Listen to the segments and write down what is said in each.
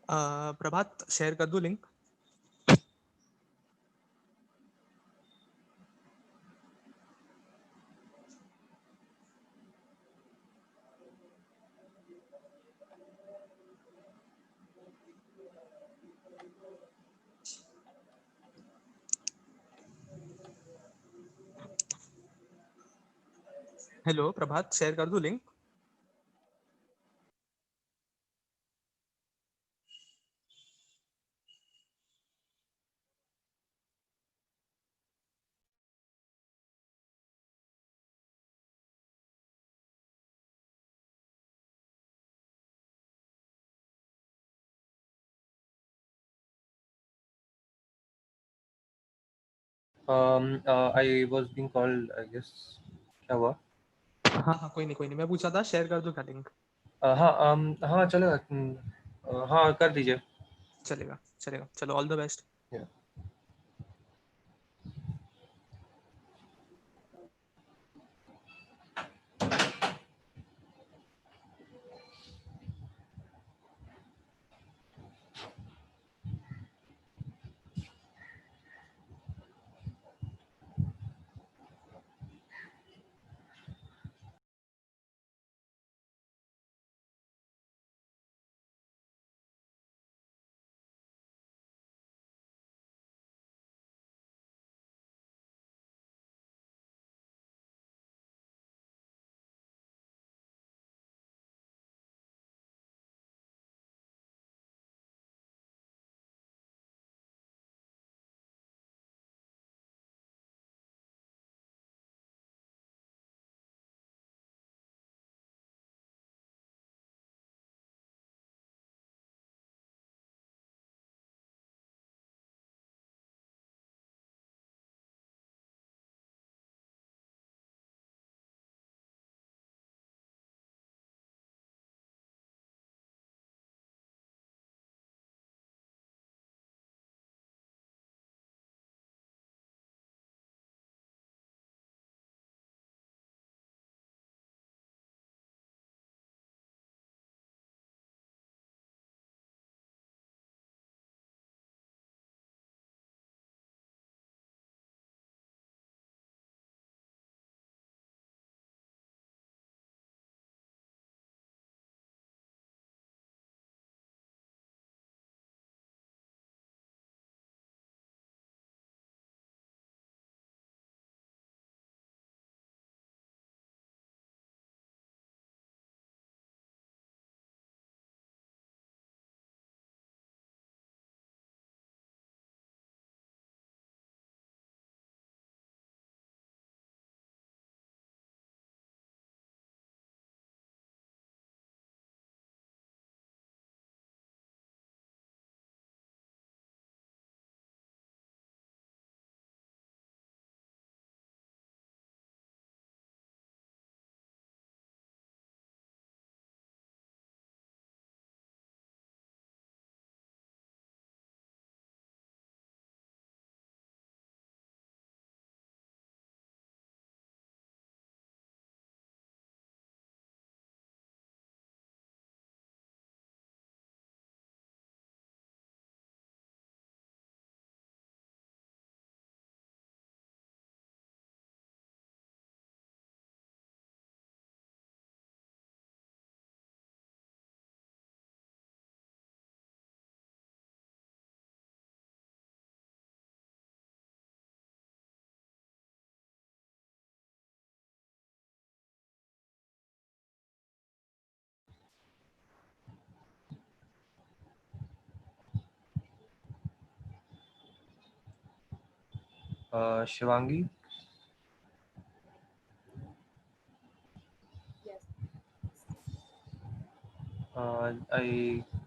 प्रभात share कर दूं link? Hello प्रभात, share कर दूं link? I was being called, I guess. क्या हुआ? हाँ, कोई नहीं, मैं पूछा था शेयर कर दूं क्या लिंक? हाँ चलेगा। हाँ कर दीजिए। चलेगा, चलो, all the best. Yeah. Shivangi? Yes.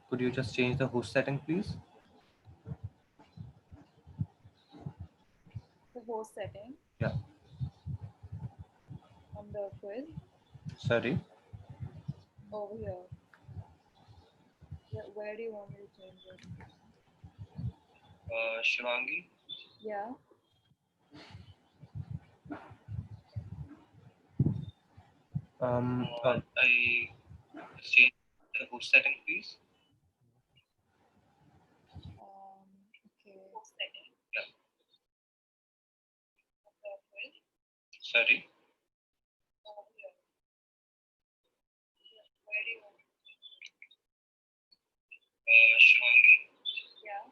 Could you just change the host setting, please? The host setting Yeah. on the quiz Sorry. over here. Where do you want me to change it? Shivangi? Yeah. I change the host setting, please. Sorry. Over here. Where do you want? Shivangi. Yeah.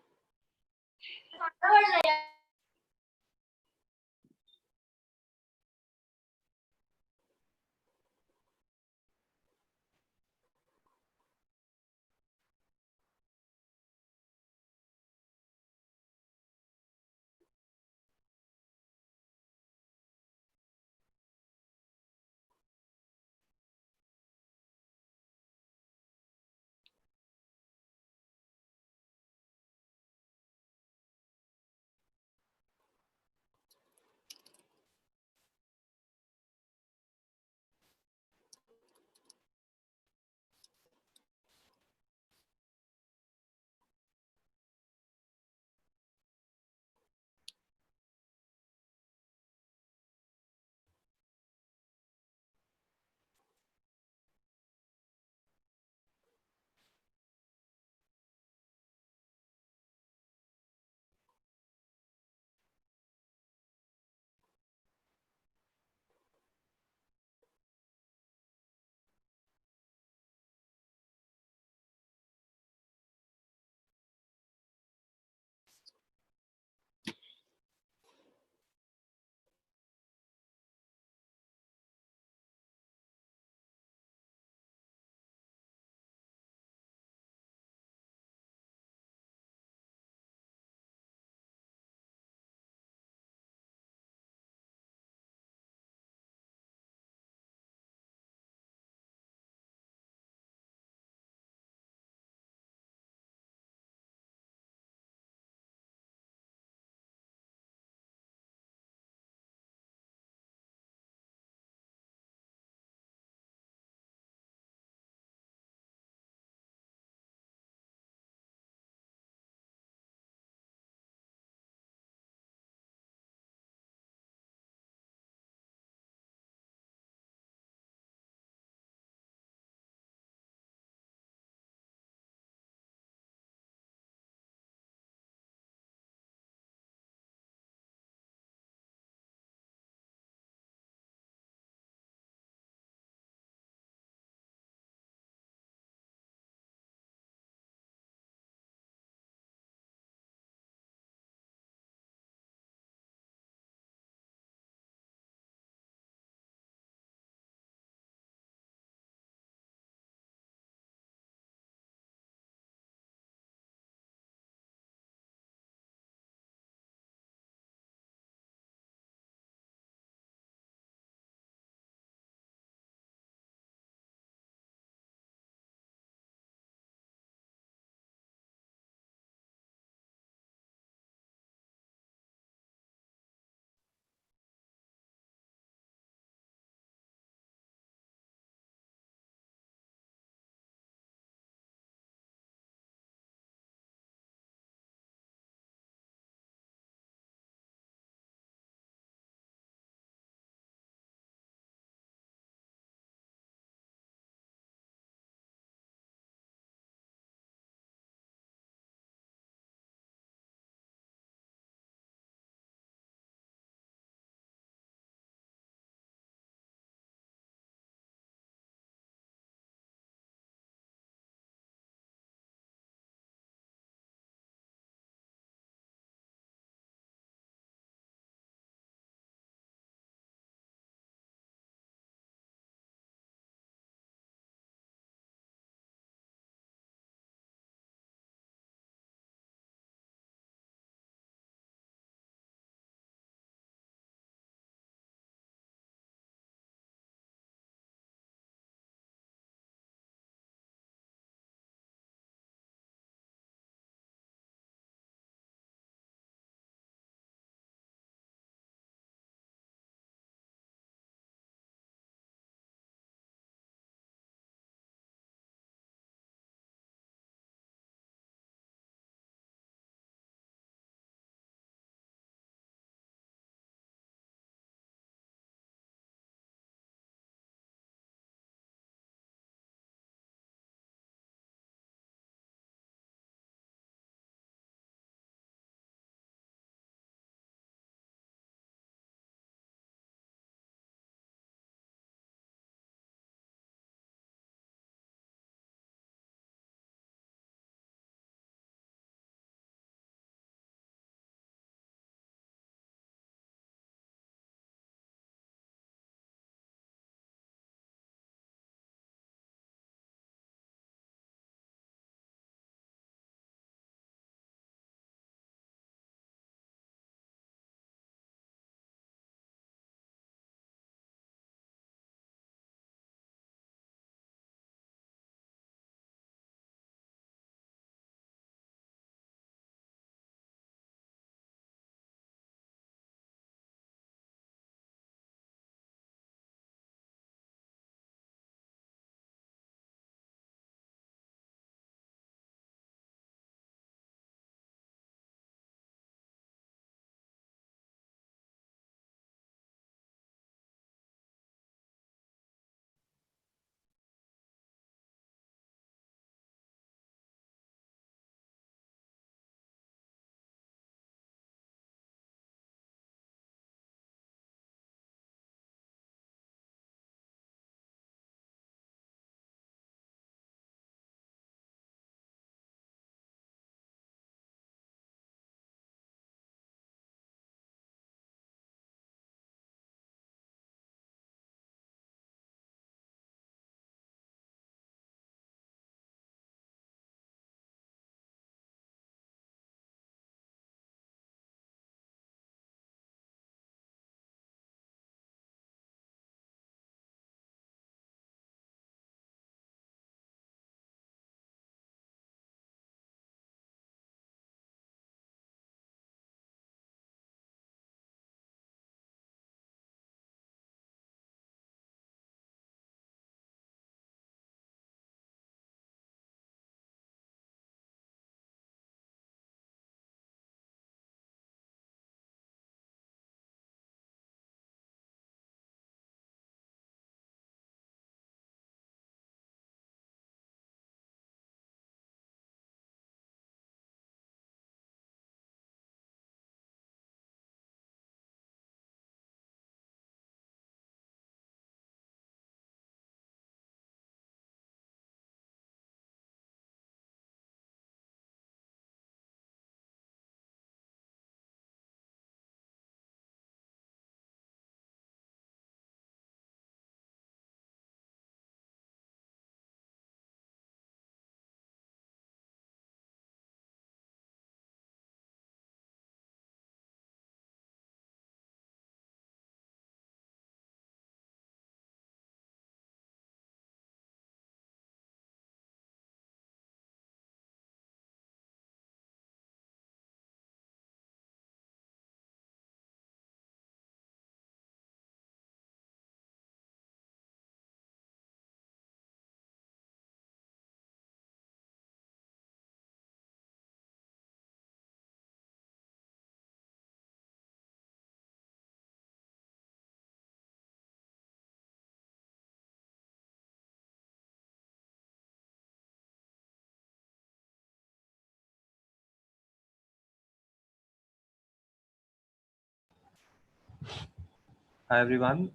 Hi everyone.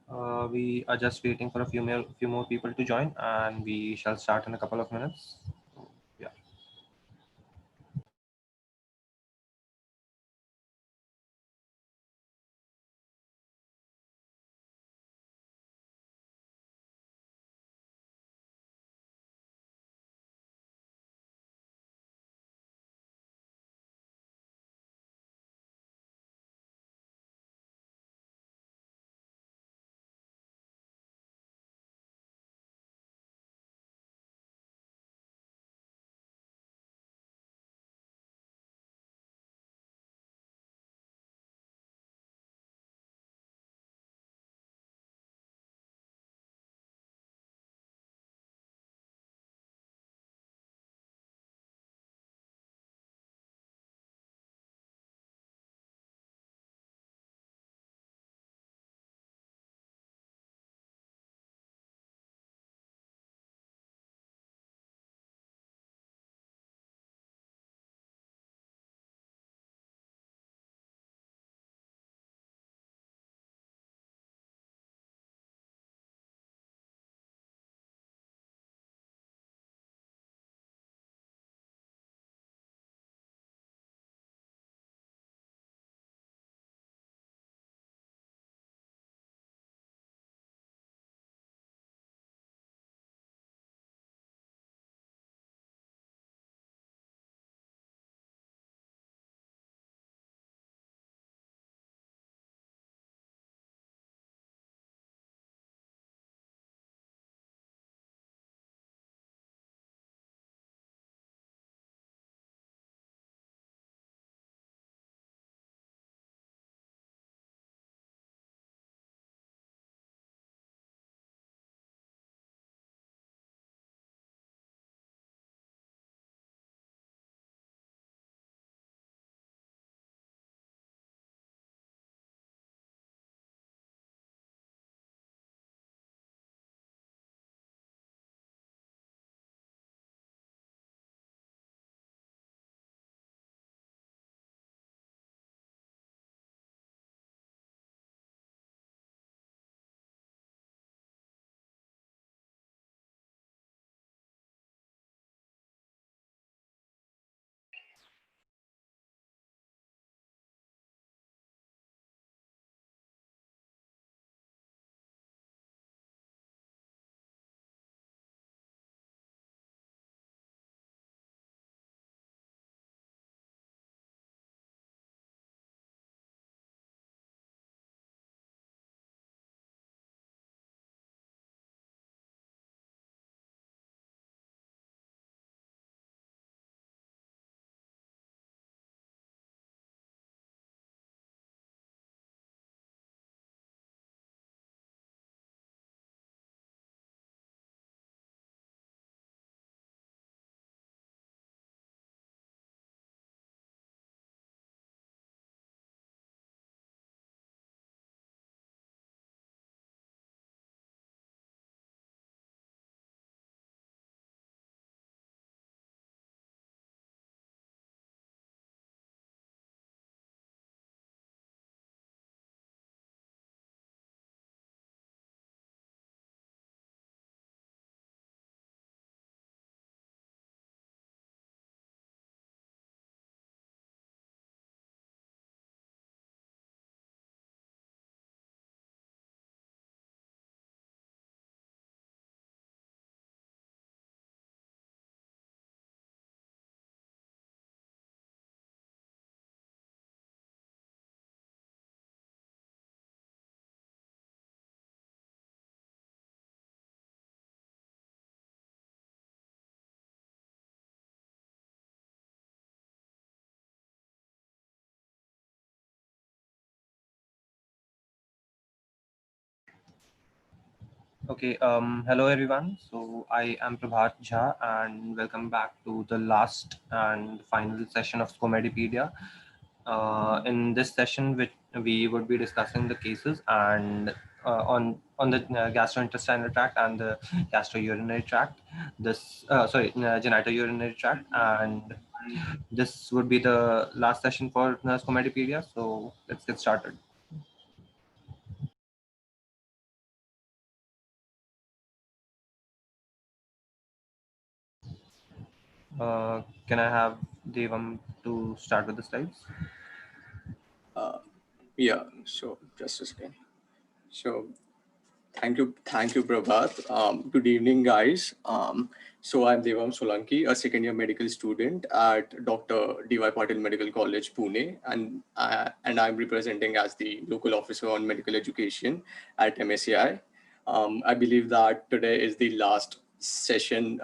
We are just waiting for a few more people to join, and we shall start in a couple of minutes. Yeah. Okay. Hello everyone. So I am Prabhat Jha, and welcome back to the last and final session of SCOMEdipedia. In this session, which we would be discussing the cases and on the gastrointestinal tract and the gastrourinary tract. Genitourinary tract, and this would be the last session for SCOMEdipedia. So let's get started. Can I have Devam to start with the slides? Yeah, so just a second. So thank you, Prabhat. Good evening, guys. So I'm Devam Solanki, a second year medical student at Dr. D.Y. Patil Medical College, Pune, and I'm representing as the local officer on medical education at MSCI. I believe that today is the last session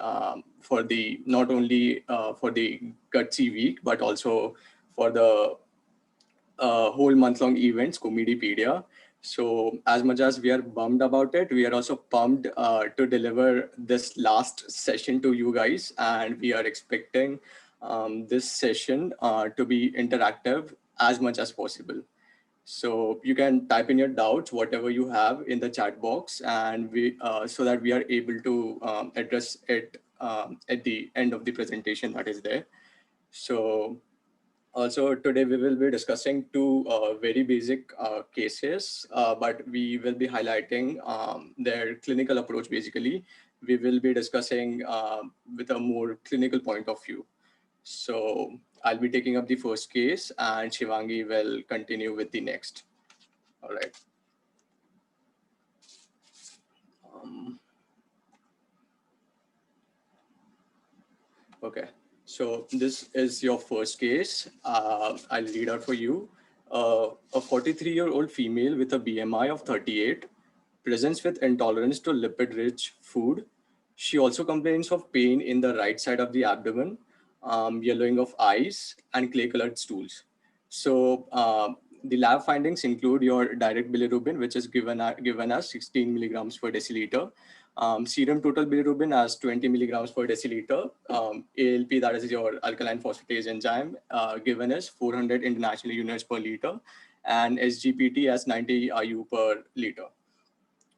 for the not only for the Gutsy week, but also for the whole month-long event, SCOMEdipedia. So as much as we are bummed about it, we are also pumped to deliver this last session to you guys. And we are expecting this session to be interactive as much as possible. So you can type in your doubts, whatever you have in the chat box, and so that we are able to address it at the end of the presentation that is there. So also, today we will be discussing two very basic cases, but we will be highlighting their clinical approach. Basically, we will be discussing with a more clinical point of view. So I'll be taking up the first case and Shivangi will continue with the next. All right. Okay, so this is your first case. I'll read out for you. A 43-year-old female with a BMI of 38 presents with intolerance to lipid-rich food. She also complains of pain in the right side of the abdomen, yellowing of eyes, and clay-colored stools. So the lab findings include your direct bilirubin, which is given as 16 milligrams per deciliter, serum total bilirubin as 20 milligrams per deciliter, ALP, that is your alkaline phosphatase enzyme, given as 400 international units per liter, and SGPT as 90 IU per liter.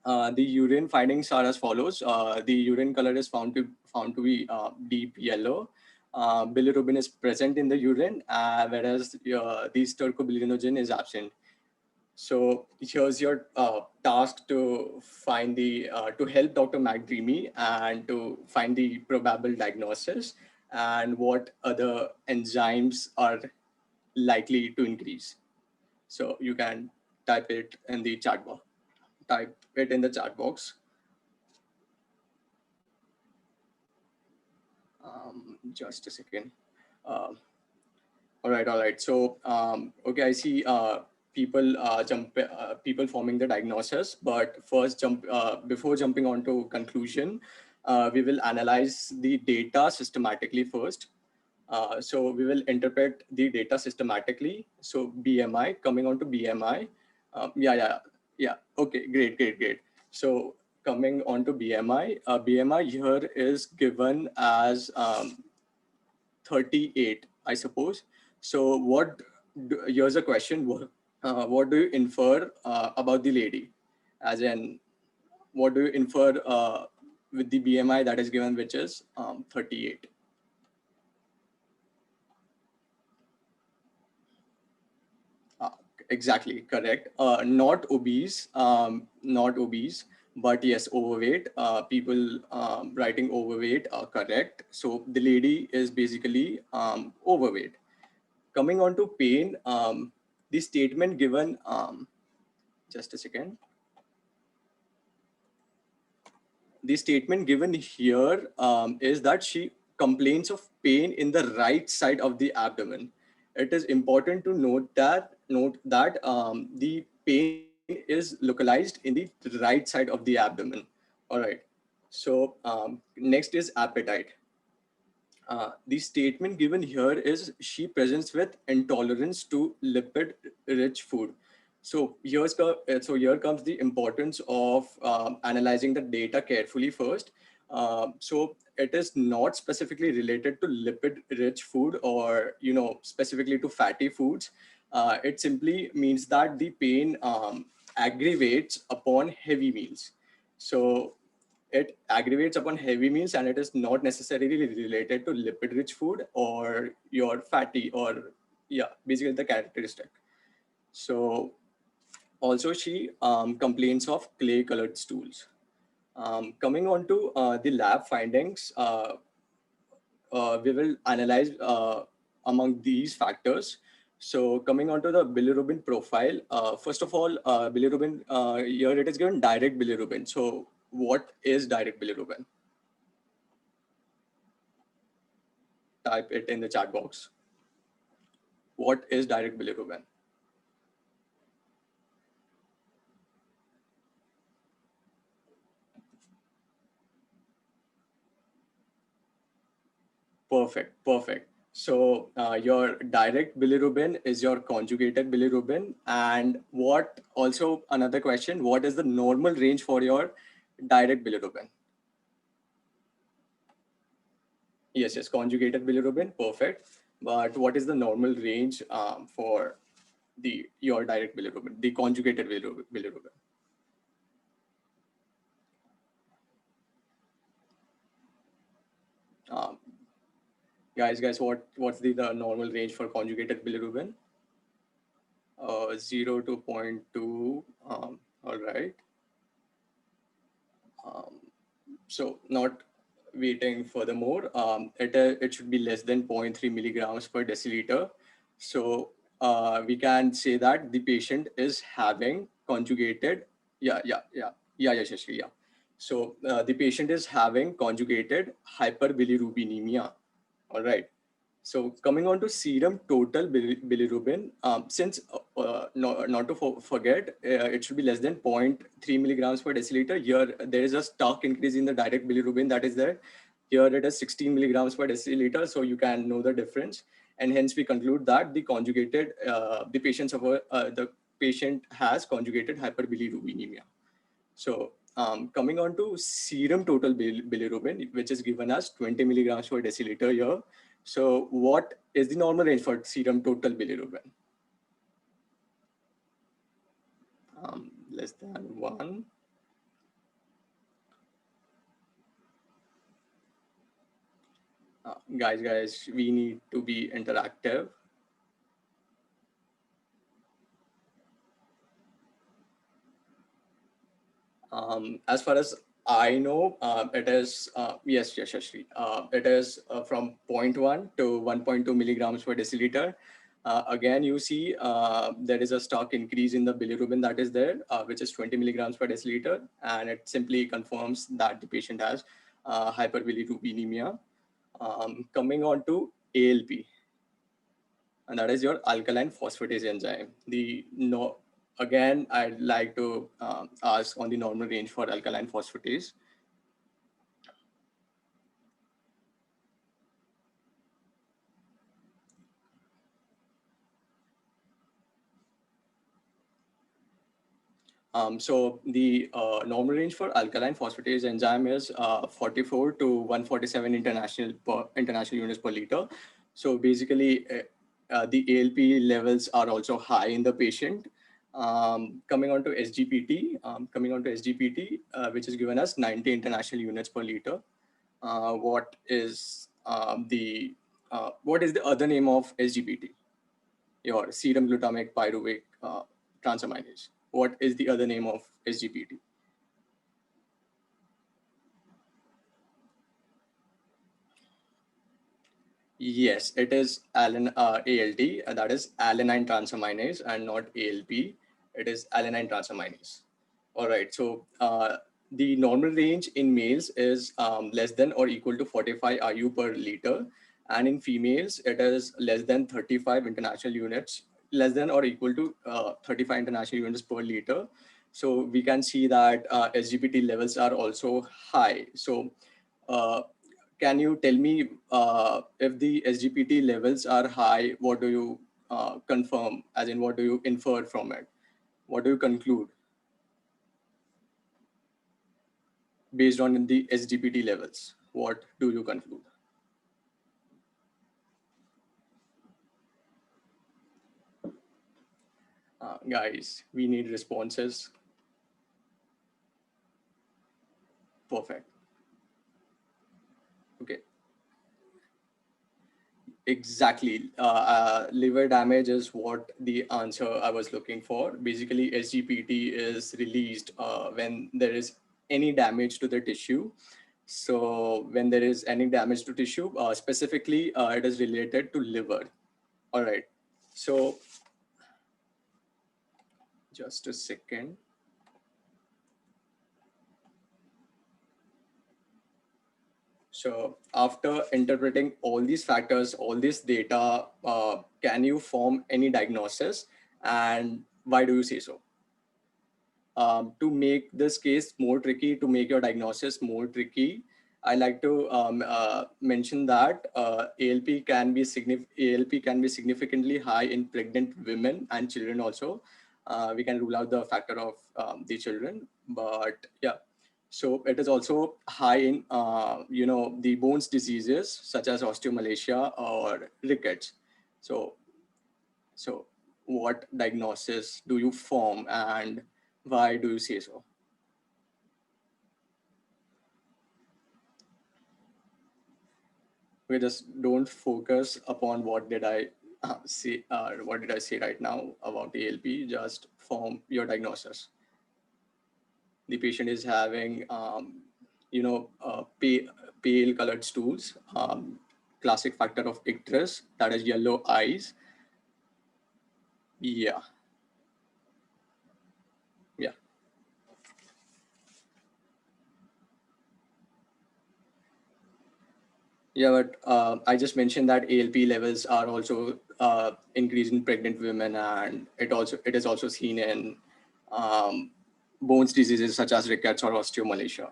The urine findings are as follows. The urine color is found to be deep yellow. Bilirubin is present in the urine, whereas the stercobilinogen is absent. So here's your task to find to help Dr. McDreamy and to find the probable diagnosis and what other enzymes are likely to increase. So you can type it in the chat box. Type it in the chat box. Just a second. All right. So, okay, I see people forming the diagnosis, but before jumping on to conclusion, we will analyze the data systematically first. So we will interpret the data systematically. So BMI, coming on to BMI. Yeah. Okay, great. So coming on to BMI, BMI here is given as 38, I suppose. So here's a question. What do you infer about the lady? As in, what do you infer with the BMI that is given, which is 38? Exactly, correct. Not obese, but yes, overweight. People writing overweight are correct. So the lady is basically overweight. Coming on to pain, the statement given, just a second. The statement given here is that she complains of pain in the right side of the abdomen. It is important to note that the pain is localized in the right side of the abdomen. All right. So next is appetite. The statement given here is she presents with intolerance to lipid-rich food. So here comes the importance of analyzing the data carefully first. So it is not specifically related to lipid-rich food or specifically to fatty foods. It simply means that the pain aggravates upon heavy meals. So it aggravates upon heavy meals and it is not necessarily related to lipid rich food or your fatty or basically the characteristic. So also she complains of clay colored stools. Coming on to the lab findings, we will analyze among these factors. So coming on to the bilirubin profile, first of all, bilirubin, here it is given direct bilirubin. So what is direct bilirubin? Type it in the chat box. What is direct bilirubin? Perfect, perfect. So your direct bilirubin is your conjugated bilirubin. And what also another question, what is the normal range for your direct bilirubin? Yes, conjugated bilirubin, perfect. But what is the normal range for your direct bilirubin, the conjugated bilirubin? Guys, what's the normal range for conjugated bilirubin? 0 to 0.2. All right. So not waiting furthermore, it should be less than 0.3 milligrams per deciliter. So we can say that the patient is having conjugated, Shashri, yeah. So the patient is having conjugated hyperbilirubinemia. All right. So coming on to serum total bilirubin, since not to forget, it should be less than 0.3 milligrams per deciliter. Here, there is a stark increase in the direct bilirubin that is there. Here it is 16 milligrams per deciliter. So you can know the difference. And hence we conclude that the conjugated, the patient has conjugated hyperbilirubinemia. So coming on to serum total bilirubin, which is given as 20 milligrams per deciliter here. So what is the normal range for serum total bilirubin? Less than 1. Guys, we need to be interactive. As far as I know, it is, yes, Shashri. It is from 0.1 to 1.2 milligrams per deciliter. Again, you see there is a stark increase in the bilirubin that is there, which is 20 milligrams per deciliter. And it simply confirms that the patient has hyperbilirubinemia. Coming on to ALP, and that is your alkaline phosphatase enzyme. Again, I'd like to ask on the normal range for alkaline phosphatase. So the normal range for alkaline phosphatase enzyme is 44 to 147 international units per liter. So basically, the ALP levels are also high in the patient. Coming on to SGPT, which is given as 90 international units per liter. What is the other name of SGPT? Your serum glutamic pyruvate transaminase. What is the other name of SGPT? Yes, it is ALT, that is alanine transaminase, and not ALP. It is alanine transaminase. All right, so the normal range in males is less than or equal to 45 IU per liter. And in females, it is less than 35 international units, less than or equal to 35 international units per liter. So we can see that SGPT levels are also high. So can you tell me if the SGPT levels are high, what do you confirm? As in, what do you infer from it? What do you conclude based on the SGPT levels? What do you conclude? Guys, we need responses. Perfect. Okay. Exactly. Liver damage is what the answer I was looking for. Basically, SGPT is released when there is any damage to the tissue. So when there is any damage to tissue, specifically it is related to liver. All right. So just a second. So after interpreting all these factors, all this data, can you form any diagnosis, and why do you say so? To make this case more tricky, to make your diagnosis more tricky, I like to mention that ALP can be significantly high in pregnant women and children also. We can rule out the factor of the children, but yeah. So it is also high in the bones diseases such as osteomalacia or rickets. So what diagnosis do you form, and why do you say so? We just don't focus upon what did I say, what did I say right now about ALP. Just form your diagnosis. The patient is having, pale colored stools, classic factor of icterus, that is yellow eyes. Yeah. Yeah. Yeah, but I just mentioned that ALP levels are also increased in pregnant women, and it is also seen in bones diseases such as rickets or osteomalacia.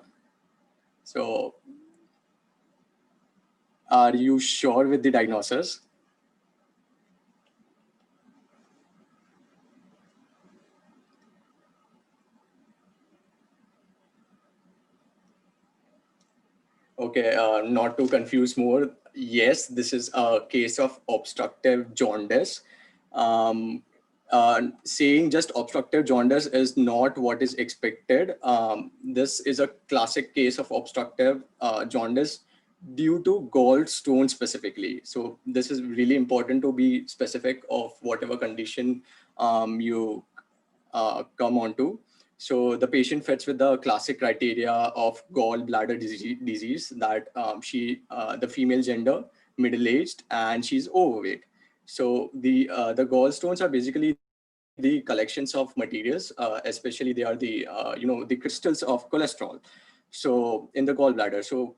So, are you sure with the diagnosis? Okay, not to confuse more. Yes, this is a case of obstructive jaundice. Saying just obstructive jaundice is not what is expected. This is a classic case of obstructive jaundice due to gallstone specifically. So this is really important to be specific of whatever condition you come onto. So the patient fits with the classic criteria of gallbladder disease that the female gender, middle-aged, and she's overweight. So the gallstones are basically the collections of materials, especially they are the crystals of cholesterol. So in the gallbladder, so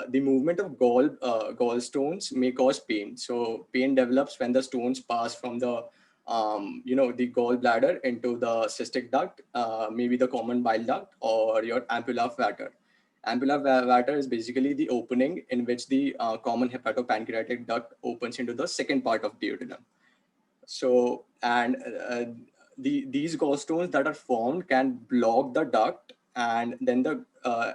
the movement of gallstones may cause pain. So pain develops when the stones pass from the gallbladder into the cystic duct, maybe the common bile duct or your ampulla of Vater. Ampulla of Vater is basically the opening in which the common hepatopancreatic duct opens into the second part of duodenum. So, and these gallstones that are formed can block the duct, and then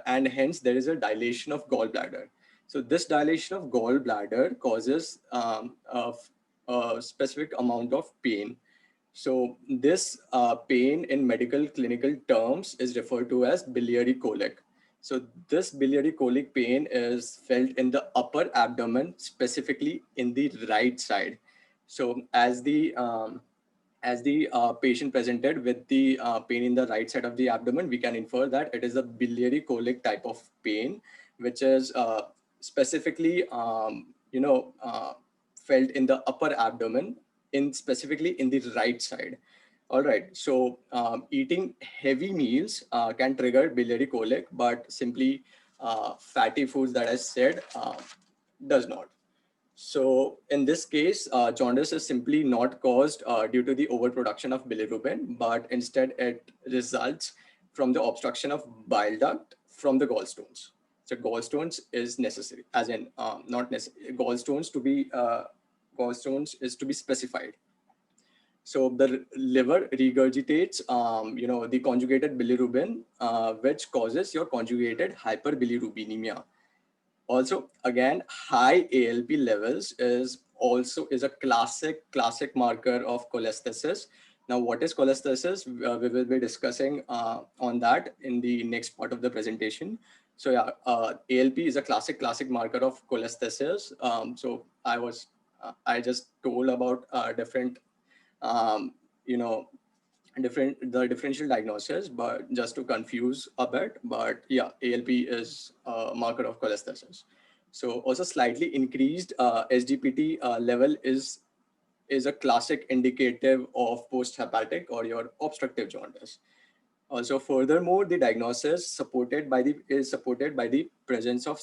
and hence there is a dilation of gallbladder. So this dilation of gallbladder causes a specific amount of pain. So this pain in medical clinical terms is referred to as biliary colic. So this biliary colic pain is felt in the upper abdomen, specifically in the right side. So as the patient presented with the pain in the right side of the abdomen, we can infer that it is a biliary colic type of pain, which is specifically felt in the upper abdomen, specifically in the right side. All right. So eating heavy meals can trigger biliary colic, but simply fatty foods that I said does not. So in this case, jaundice is simply not caused due to the overproduction of bilirubin, but instead it results from the obstruction of bile duct from the gallstones. So gallstones is necessary, as in not necessary. Gallstones is to be specified. So the liver regurgitates, the conjugated bilirubin, which causes your conjugated hyperbilirubinemia. Also, again, high ALP levels is a classic marker of cholestasis. Now, what is cholestasis? We will be discussing on that in the next part of the presentation. So yeah, ALP is a classic marker of cholestasis. So I just told about different the differential diagnosis, but just to confuse a bit, but yeah, ALP is a marker of cholestasis. So also slightly increased SGPT level is a classic indicative of post-hepatic or your obstructive jaundice. Also, furthermore, the diagnosis is supported by the presence of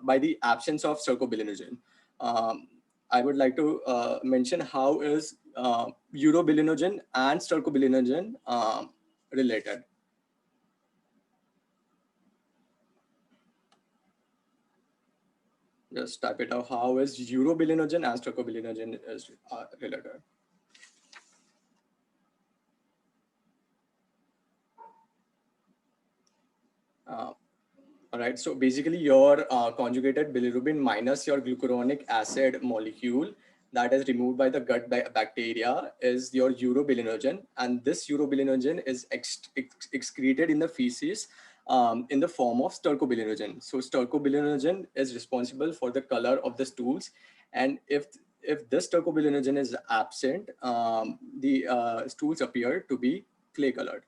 by the absence of stercobilinogen. Um, I would like to mention how is urobilinogen and stercobilinogen related. Just type it out. How is urobilinogen and stercobilinogen is related? All right, so basically your conjugated bilirubin minus your glucuronic acid molecule that is removed by the gut bacteria is your urobilinogen, and this urobilinogen is excreted in the feces in the form of stercobilinogen. So stercobilinogen is responsible for the color of the stools, and if this stercobilinogen is absent, the stools appear to be clay colored.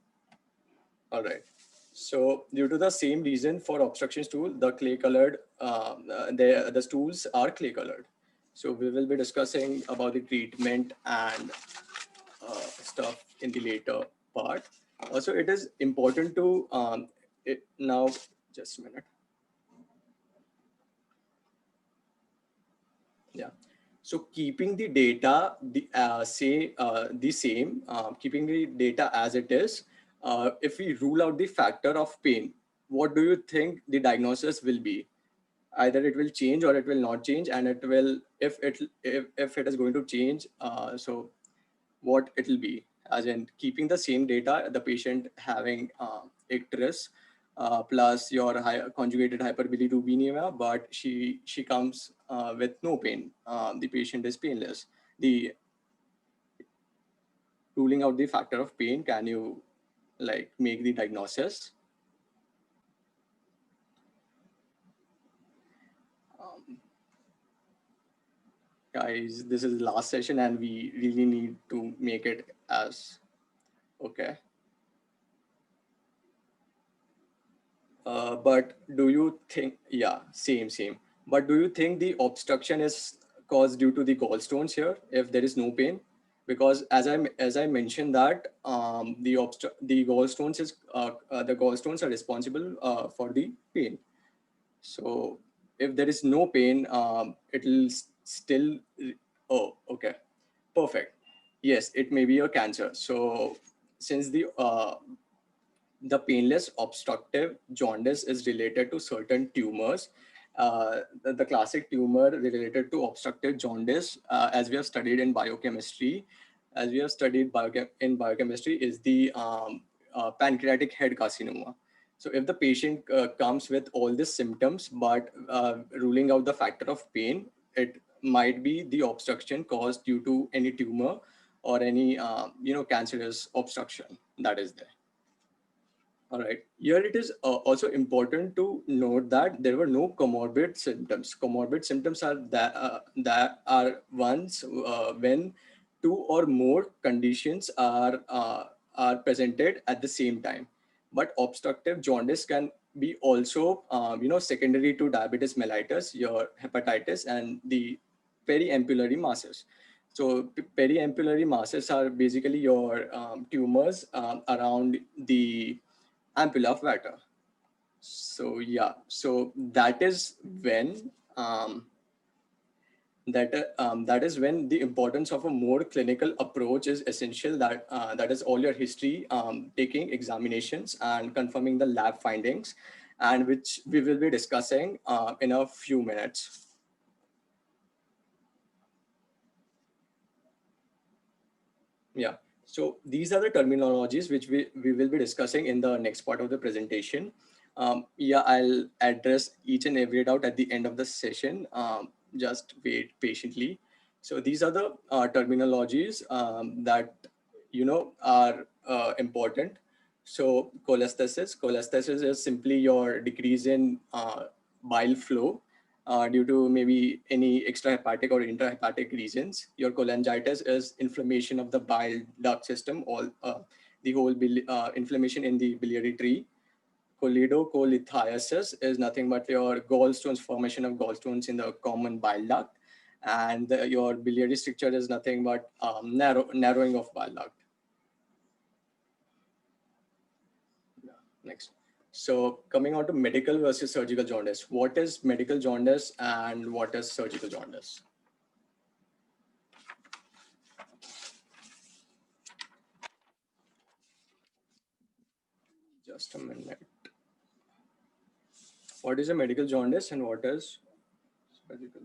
All right. So due to the same reason for obstruction stool, the clay colored, the stools are clay colored. So we will be discussing about the treatment and stuff in the later part. Also, it is important to now, just a minute. Yeah. So keeping the data the same, keeping the data as it is, if we rule out the factor of pain, what do you think the diagnosis will be? Either it will change or it will not change, and it will if it is going to change, so what it will be, as in keeping the same data, the patient having icterus plus your conjugated hyperbilirubinemia, but she comes with no pain. The patient is painless. The ruling out the factor of pain, can you like make the diagnosis? Guys, this is the last session and we really need to make it as okay. But do you think, yeah, same. But do you think the obstruction is caused due to the gallstones here, if there is no pain? Because as I mentioned that the gallstones are responsible for the pain. So if there is no pain, it will still. Oh, okay, perfect. Yes, it may be a cancer. So since the painless obstructive jaundice is related to certain tumors. The classic tumor related to obstructive jaundice, as we have studied in biochemistry, in biochemistry, is the pancreatic head carcinoma. So if the patient comes with all these symptoms, but ruling out the factor of pain, it might be the obstruction caused due to any tumor or any cancerous obstruction that is there. All right. Here it is also important to note that there were no comorbid symptoms. Comorbid symptoms are that are ones when two or more conditions are presented at the same time. But obstructive jaundice can be also secondary to diabetes mellitus, your hepatitis, and the periampullary masses. So periampullary masses are basically your tumors around the ampulla of water. So yeah, so that is when that is when the importance of a more clinical approach is essential. That is all your history, taking examinations and confirming the lab findings, and which we will be discussing in a few minutes. Yeah. So these are the terminologies which we will be discussing in the next part of the presentation. Yeah, I'll address each and every doubt at the end of the session. Just wait patiently. So these are the terminologies that are important. So cholestasis is simply your decrease in bile flow, due to maybe any extrahepatic or intrahepatic reasons. Your cholangitis is inflammation of the bile duct system, the whole inflammation in the biliary tree. Cholelithiasis is nothing but your gallstones, formation of gallstones in the common bile duct, and your biliary stricture is nothing but narrowing of bile duct. Next. So coming on to medical versus surgical jaundice. What is medical jaundice and what is surgical jaundice? Just a minute. What is a medical jaundice and what is surgical?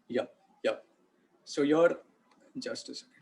Yep. So just a second.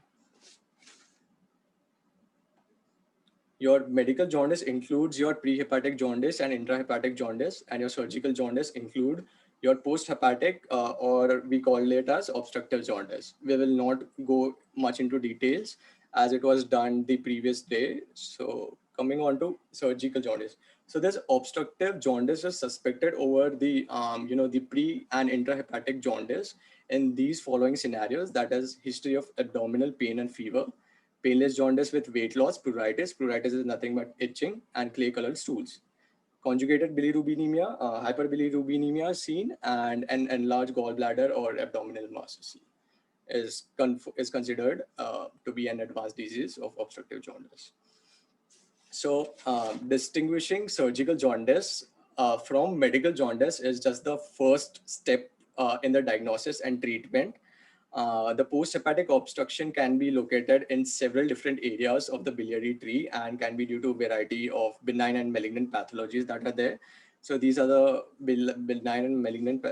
Your medical jaundice includes your prehepatic jaundice and intrahepatic jaundice, and your surgical jaundice include your posthepatic or we call it as obstructive jaundice. We will not go much into details as it was done the previous day. So coming on to surgical jaundice. So this obstructive jaundice is suspected over the the pre and intrahepatic jaundice in these following scenarios, that is history of abdominal pain and fever, painless jaundice with weight loss, pruritus. Pruritus is nothing but itching and clay-colored stools. Conjugated bilirubinemia, hyperbilirubinemia is seen, and an enlarged gallbladder or abdominal mass is considered to be an advanced disease of obstructive jaundice. So distinguishing surgical jaundice from medical jaundice is just the first step in the diagnosis and treatment. The post-hepatic obstruction can be located in several different areas of the biliary tree and can be due to a variety of benign and malignant pathologies that are there. So these are the benign and malignant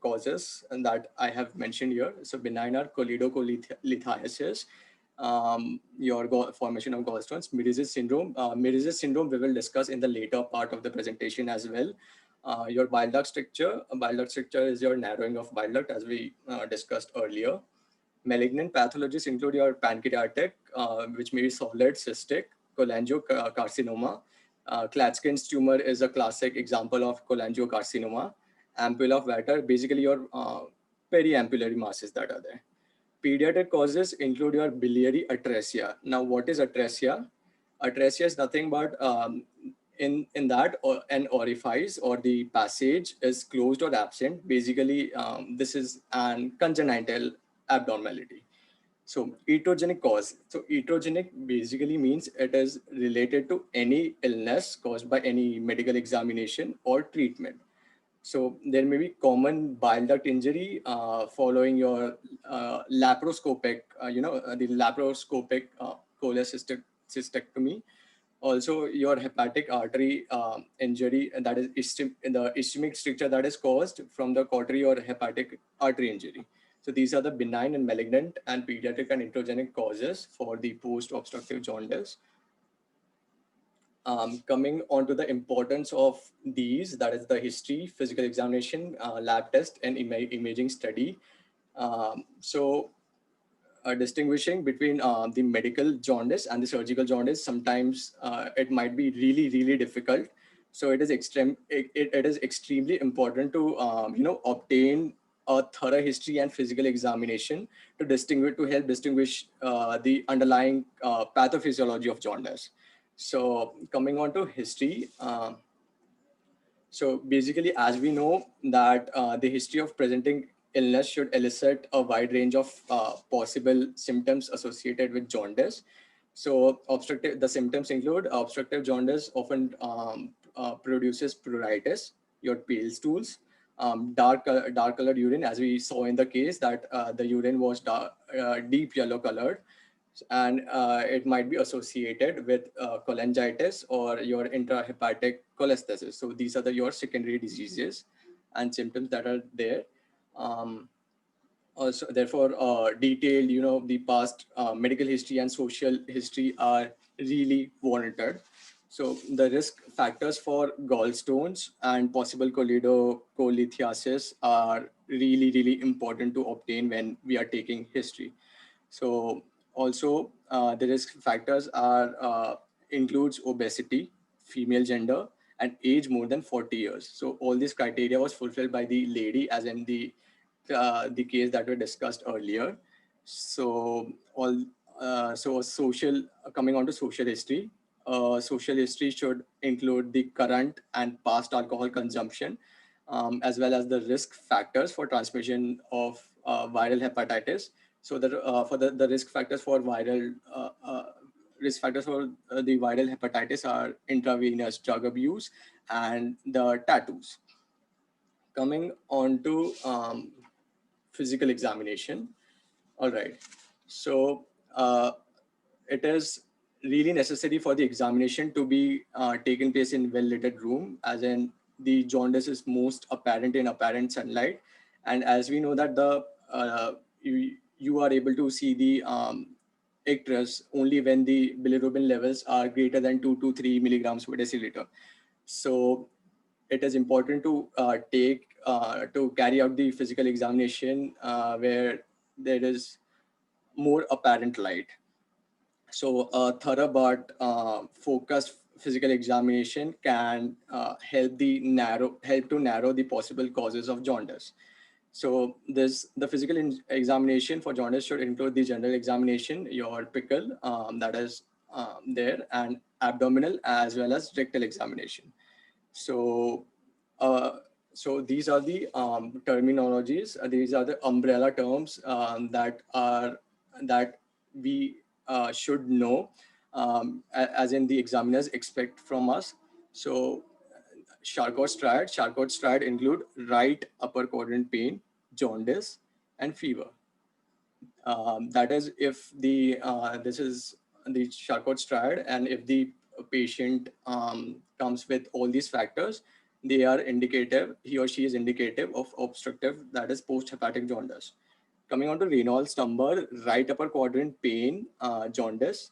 causes and that I have mentioned here. So benign are cholelithiasis, your formation of gallstones, Miriges syndrome. Miriges syndrome we will discuss in the later part of the presentation as well. Your bile duct stricture. Bile duct stricture is your narrowing of bile duct as we discussed earlier. Malignant pathologies include your pancreatic, which may be solid, cystic, cholangiocarcinoma. Klatskin's tumor is a classic example of cholangiocarcinoma. Ampulla of Vater, basically your periampullary masses that are there. Pediatric causes include your biliary atresia. Now, what is atresia? Atresia is nothing but in that an orifice or the passage is closed or absent. Basically, this is an congenital abnormality. So iatrogenic cause. So iatrogenic basically means it is related to any illness caused by any medical examination or treatment. So there may be common bile duct injury following your laparoscopic, the laparoscopic cholecystectomy. Also, your hepatic artery injury, and that is the ischemic stricture that is caused from the cautery or hepatic artery injury. So these are the benign and malignant and pediatric and iatrogenic causes for the post-obstructive jaundice. Coming on to the importance of these, that is the history, physical examination, lab test, and imaging study. Distinguishing between the medical jaundice and the surgical jaundice, sometimes it might be really, really difficult. So it is extremely important to obtain a thorough history and physical examination to help distinguish the underlying pathophysiology of jaundice. So coming on to history. So basically, as we know that the history of presenting illness should elicit a wide range of possible symptoms associated with jaundice. So the symptoms include obstructive jaundice often produces pruritus, your pale stools, dark colored urine, as we saw in the case that the urine was deep yellow colored, and it might be associated with cholangitis or your intrahepatic cholestasis. So these are your secondary diseases and symptoms that are there. Also, therefore, detailed, the past medical history and social history are really warranted. So the risk factors for gallstones and possible cholelithiasis are really, really important to obtain when we are taking history. So also the risk factors are includes obesity, female gender, and age more than 40 years. So all these criteria was fulfilled by the lady, as in the case that we discussed earlier. So social, coming on to social history. Social history should include the current and past alcohol consumption, as well as the risk factors for transmission of viral hepatitis. So for the risk factors for the viral hepatitis are intravenous drug abuse and the tattoos. Coming on to physical examination. All right. So it is really necessary for the examination to be taken place in well-lit room, as in the jaundice is most apparent in apparent sunlight. And as we know that you are able to see the icterus only when the bilirubin levels are greater than 2 to 3 milligrams per deciliter. So it is important to carry out the physical examination where there is more apparent light. So a thorough but focused physical examination can help to narrow the possible causes of jaundice. So the physical examination for jaundice should include the general examination, your pickle that is there, and abdominal as well as rectal examination. So so these are the terminologies. These are the umbrella terms that we should know, as in the examiners expect from us. So Charcot-Striade include right upper quadrant pain, jaundice, and fever. That is if this is the Charcot-Striade, and if the patient comes with all these factors, they are indicative, he or she is indicative of obstructive, that is post-hepatic jaundice. Coming on to Reynolds number, right upper quadrant pain, jaundice,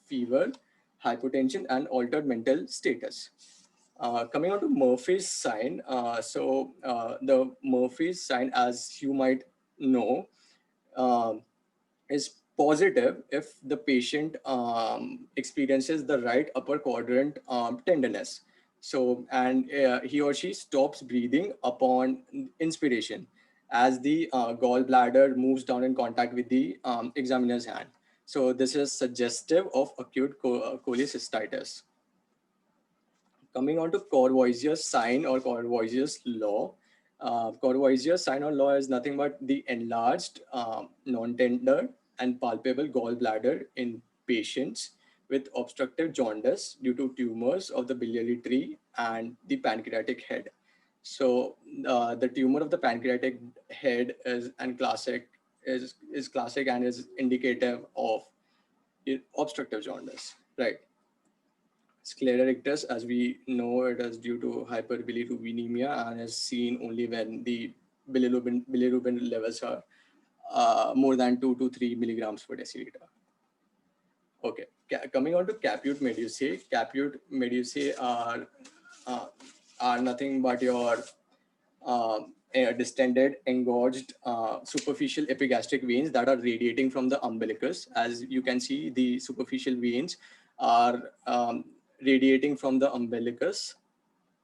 fever, hypotension, and altered mental status. Coming on to Murphy's sign, the Murphy's sign, as you might know, um, is positive if the patient experiences the right upper quadrant tenderness. So, and he or she stops breathing upon inspiration as the gallbladder moves down in contact with the examiner's hand. So this is suggestive of acute cholecystitis. Coming on to Courvoisier's sign or Courvoisier's law. Courvoisier's sign or law is nothing but the enlarged, non-tender and palpable gallbladder in patients with obstructive jaundice due to tumors of the biliary tree and the pancreatic head. So the tumor of the pancreatic head is classic and is indicative of obstructive jaundice, right? Sclera rictus, as we know, it is due to hyperbilirubinemia and is seen only when the bilirubin levels are more than 2 to 3 milligrams per deciliter. Okay, coming on to caput medusae. Caput medusae are nothing but your distended, engorged, superficial epigastric veins that are radiating from the umbilicus. As you can see, the superficial veins are radiating from the umbilicus.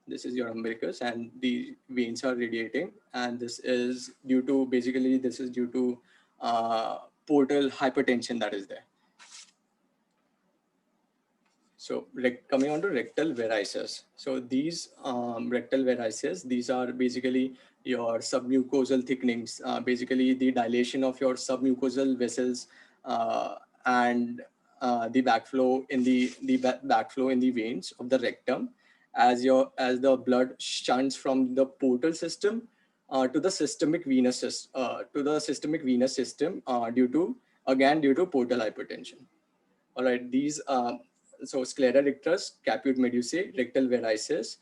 This is your umbilicus, and the veins are radiating, and this is due to portal hypertension that is there. So coming on to rectal varices. So these rectal varices, these are basically your submucosal thickenings, basically the dilation of your submucosal vessels and the backflow in the backflow in the veins of the rectum as the blood shunts from the portal system to the systemic venous system due to portal hypertension. All right, these so sclera rictus, caput medusae, rectal varices,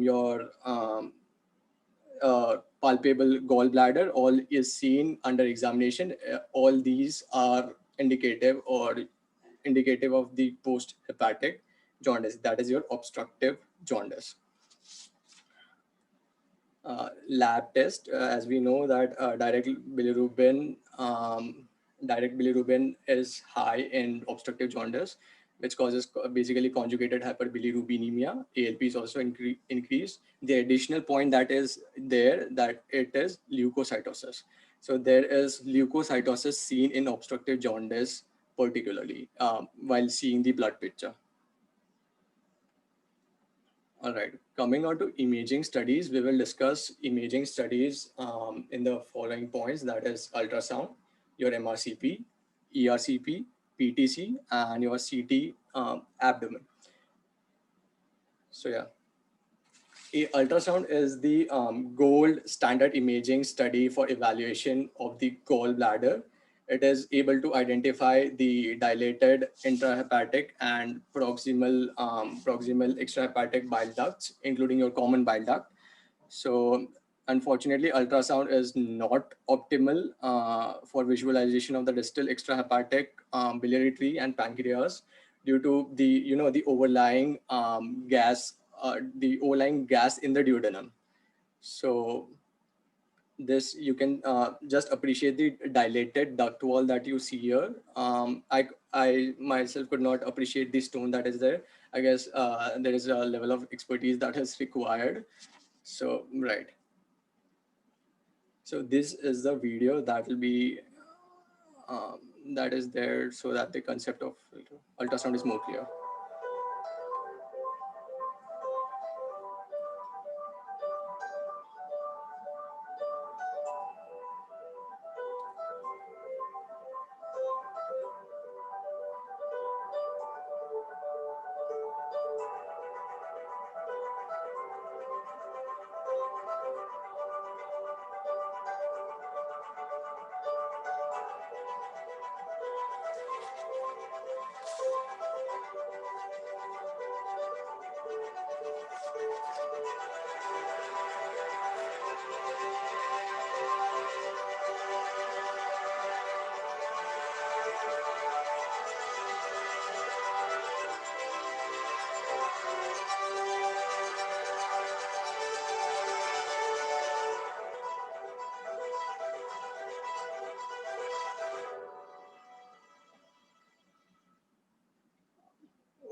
your palpable gallbladder, all is seen under examination. All these are indicative of the post-hepatic jaundice, that is your obstructive jaundice. Lab test, as we know that direct bilirubin is high in obstructive jaundice. which causes basically conjugated hyperbilirubinemia. ALP is also increased. The additional point that is there, that it is leukocytosis. So there is leukocytosis seen in obstructive jaundice, particularly while seeing the blood picture. All right, coming on to imaging studies, we will discuss imaging studies in the following points, that is ultrasound, your MRCP, ERCP, PTC, and your CT abdomen. So yeah, ultrasound is the gold standard imaging study for evaluation of the gallbladder. It is able to identify the dilated intrahepatic and proximal extrahepatic bile ducts, including your common bile duct. So unfortunately, ultrasound is not optimal for visualization of the distal extrahepatic biliary tree and pancreas due to the overlying gas in the duodenum. So this, you can just appreciate the dilated duct wall that you see here. I myself could not appreciate the stone that is there. I guess there is a level of expertise that is required. So right. So this is the video that will be that is there, so that the concept of ultrasound is more clear.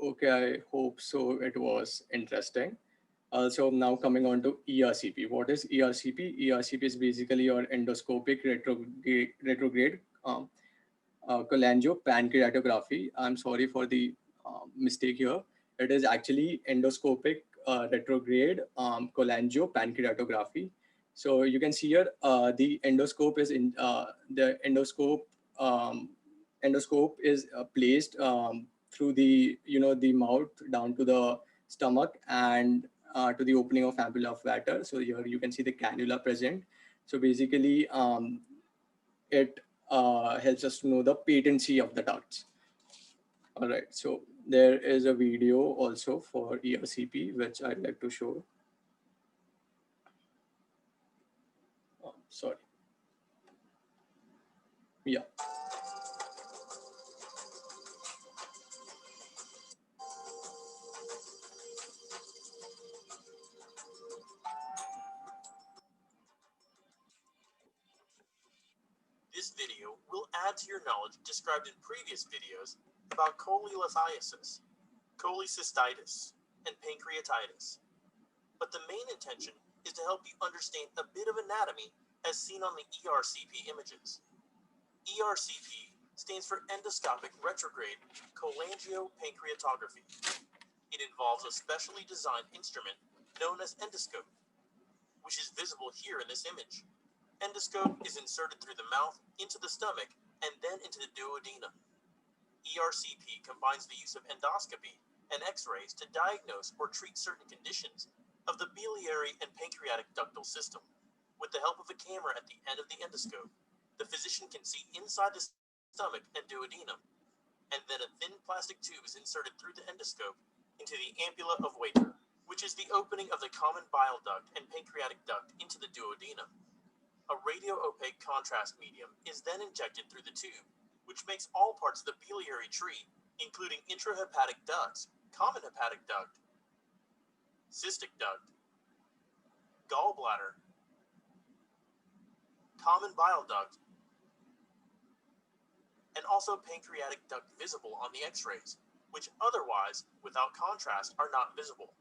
Okay, I hope so. It was interesting. Also, now coming on to ERCP. What is ERCP? ERCP is basically your endoscopic retrograde cholangiopancreatography. I'm sorry for the mistake here. It is actually endoscopic retrograde cholangiopancreatography. So you can see here the endoscope is in um, endoscope is placed through the mouth down to the stomach and to the opening of ampulla of Vater. So here you can see the cannula present. So basically, it helps us to know the patency of the ducts. All right, so there is a video also for ERCP, which I'd like to show. Sorry. Yeah. This video will add to your knowledge described in previous videos about cholelithiasis, cholecystitis, and pancreatitis. But the main intention is to help you understand a bit of anatomy as seen on the ERCP images. ERCP stands for endoscopic retrograde cholangiopancreatography. It involves a specially designed instrument known as endoscope, which is visible here in this image. Endoscope is inserted through the mouth, into the stomach, and then into the duodenum. ERCP combines the use of endoscopy and X-rays to diagnose or treat certain conditions of the biliary and pancreatic ductal system. With the help of a camera at the end of the endoscope, the physician can see inside the stomach and duodenum, and then a thin plastic tube is inserted through the endoscope into the ampulla of Vater, which is the opening of the common bile duct and pancreatic duct into the duodenum. A radio-opaque contrast medium is then injected through the tube, which makes all parts of the biliary tree, including intrahepatic ducts, common hepatic duct, cystic duct, gallbladder, common bile duct, and also pancreatic duct visible on the X-rays. which otherwise, without contrast, are not visible.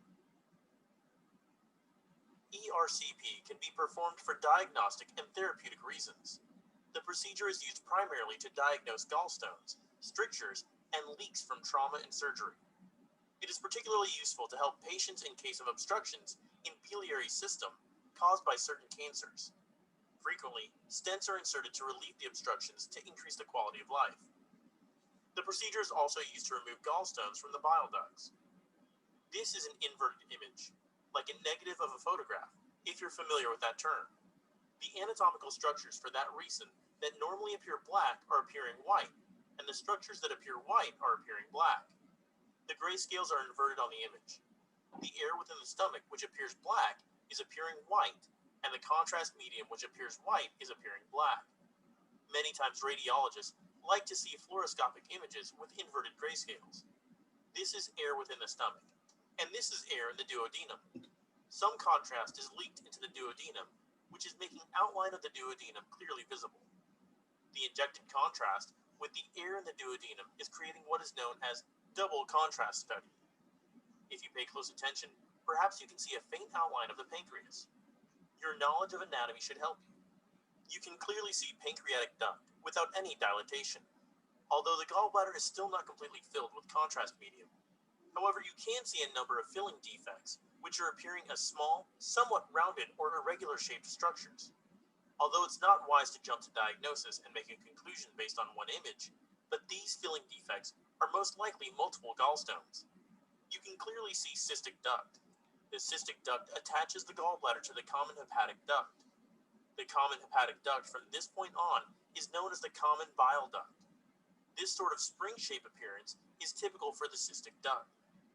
ERCP can be performed for diagnostic and therapeutic reasons. The procedure is used primarily to diagnose gallstones, strictures, and leaks from trauma and surgery. It is particularly useful to help patients in case of obstructions in biliary system caused by certain cancers. Frequently, stents are inserted to relieve the obstructions to increase the quality of life. The procedure is also used to remove gallstones from the bile ducts. This is an inverted image, like a negative of a photograph, if you're familiar with that term. The anatomical structures for that reason that normally appear black are appearing white, and the structures that appear white are appearing black. The grayscales are inverted on the image. The air within the stomach, which appears black, is appearing white, and the contrast medium, which appears white, is appearing black. Many times radiologists like to see fluoroscopic images with inverted grayscales. This is air within the stomach, and this is air in the duodenum. Some contrast is leaked into the duodenum, which is making outline of the duodenum clearly visible. The injected contrast with the air in the duodenum is creating what is known as double contrast study. If you pay close attention, perhaps you can see a faint outline of the pancreas. Your knowledge of anatomy should help you. You can clearly see pancreatic duct without any dilatation, although the gallbladder is still not completely filled with contrast medium. However, you can see a number of filling defects, which are appearing as small, somewhat rounded or irregular shaped structures. Although it's not wise to jump to diagnosis and make a conclusion based on one image, but these filling defects are most likely multiple gallstones. You can clearly see cystic duct. The cystic duct attaches the gallbladder to the common hepatic duct. The common hepatic duct from this point on is known as the common bile duct. This sort of spring-shaped appearance is typical for the cystic duct.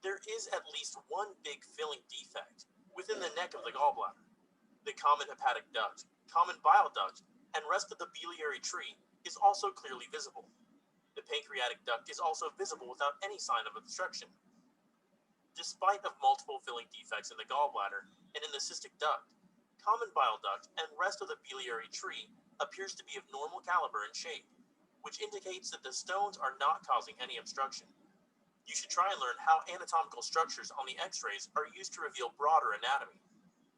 There is at least one big filling defect within the neck of the gallbladder. The common hepatic duct, common bile duct, and rest of the biliary tree is also clearly visible. The pancreatic duct is also visible without any sign of obstruction. Despite of multiple filling defects in the gallbladder and in the cystic duct, common bile duct and rest of the biliary tree appears to be of normal caliber and shape, which indicates that the stones are not causing any obstruction. You should try and learn how anatomical structures on the x-rays are used to reveal broader anatomy.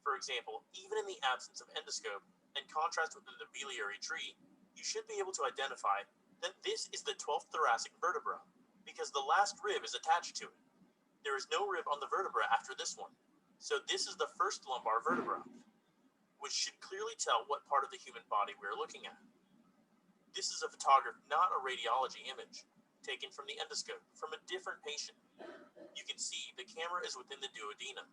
For example, even in the absence of endoscope and contrast within the biliary tree, you should be able to identify that this is the 12th thoracic vertebra, because the last rib is attached to it. There is no rib on the vertebra after this one, so this is the first lumbar vertebra, which should clearly tell what part of the human body we are looking at. This is a photograph, not a radiology image, taken from the endoscope from a different patient. You can see the camera is within the duodenum.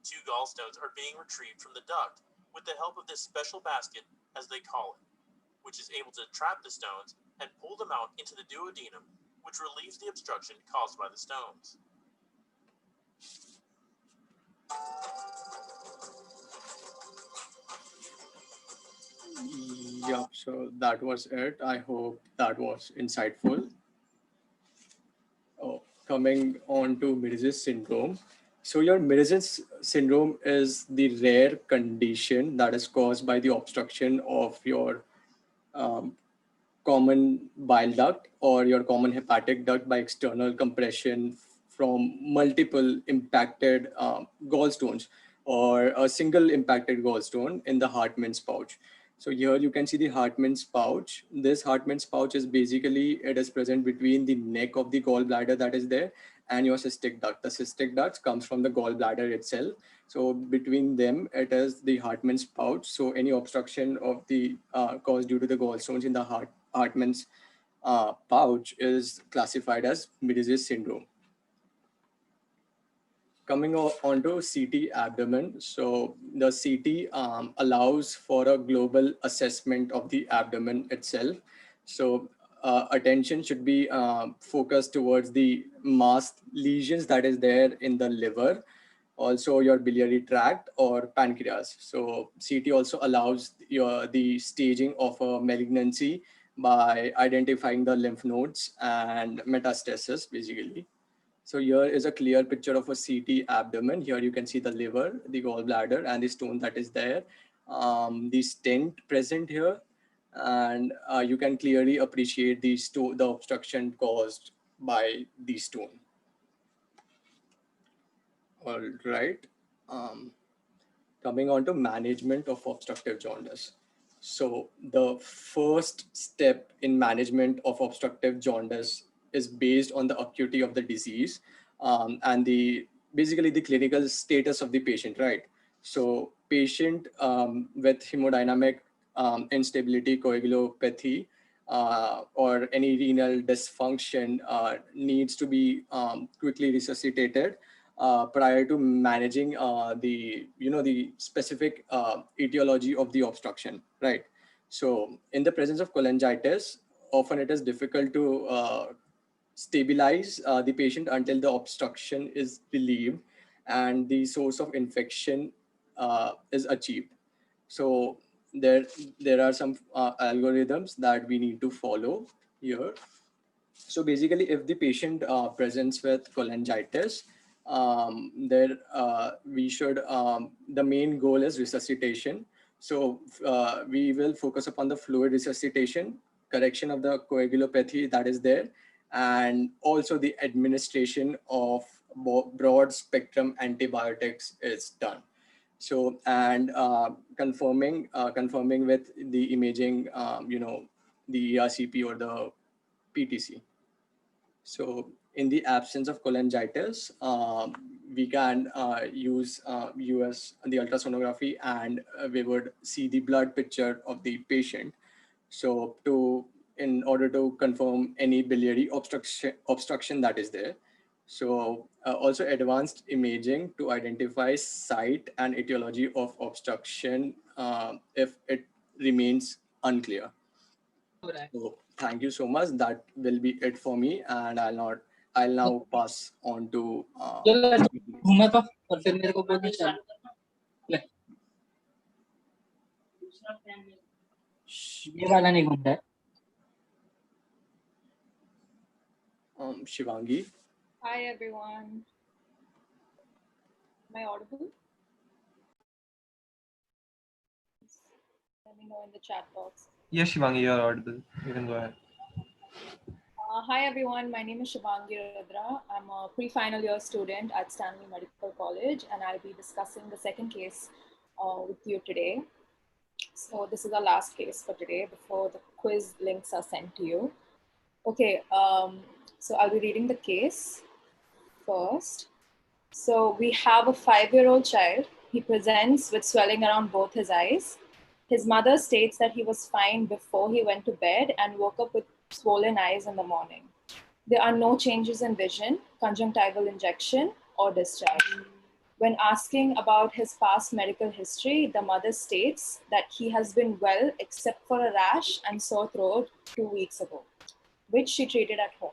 2 gallstones are being retrieved from the duct with the help of this special basket, as they call it, which is able to trap the stones and pull them out into the duodenum, which relieves the obstruction caused by the stones. Yeah, so that was it. I hope that was insightful. Oh, coming on to Middlesex syndrome. So your Middlesex syndrome is the rare condition that is caused by the obstruction of your um, common bile duct or your common hepatic duct by external compression from multiple impacted gallstones or a single impacted gallstone in the Hartmann's pouch. So here you can see the Hartmann's pouch. This Hartmann's pouch is basically, it is present between the neck of the gallbladder that is there and your cystic duct. The cystic duct comes from the gallbladder itself. So between them, it is the Hartmann's pouch. So any obstruction of the caused due to the gallstones in the Hartmann's pouch is classified as Middlesex syndrome. Coming on to CT abdomen. So the CT allows for a global assessment of the abdomen itself. So attention should be focused towards the masked lesions that is there in the liver, also your biliary tract or pancreas. So CT also allows the staging of a malignancy by identifying the lymph nodes and metastasis basically. So here is a clear picture of a CT abdomen. Here you can see the liver, the gallbladder and the stone that is there. The stent present here, and you can clearly appreciate the obstruction caused by the stone. All right. Um, Coming on to management of obstructive jaundice. So the first step in management of obstructive jaundice is based on the acuity of the disease, and the basically the clinical status of the patient, right? So patient with hemodynamic instability, coagulopathy, or any renal dysfunction needs to be quickly resuscitated prior to managing the specific etiology of the obstruction, right? So in the presence of cholangitis, often it is difficult to stabilize the patient until the obstruction is relieved and the source of infection is achieved. So there there are some algorithms that we need to follow here. So basically, if the patient presents with cholangitis, there we should the main goal is resuscitation. So we will focus upon the fluid resuscitation, correction of the coagulopathy that is there, and also the administration of broad spectrum antibiotics is done. So and confirming with the imaging, the ERCP or the PTC. So in the absence of cholangitis, we can use the ultrasonography, and we would see the blood picture of the patient. So in order to confirm any biliary obstruction that is there. So also advanced imaging to identify site and etiology of obstruction if it remains unclear. So thank you so much. That will be it for me, and I'll now pass on to. घूमा तो और फिर मेरे को बोलना चल ले ये वाला नहीं घूमता है Shivangi. Hi everyone. Am I audible? Let me know in the chat box. Yes, Shivangi, you're audible. You can go ahead. Hi everyone, my name is Shivangi Rudra. I'm a pre-final year student at Stanley Medical College, and I'll be discussing the second case with you today. So this is our last case for today before the quiz links are sent to you. Okay, so I'll be reading the case first. So we have a 5-year-old child. He presents with swelling around both his eyes. His mother states that he was fine before he went to bed and woke up with swollen eyes in the morning. There are no changes in vision, conjunctival injection, or discharge. When asking about his past medical history, the mother states that he has been well except for a rash and sore throat 2 weeks ago, which she treated at home.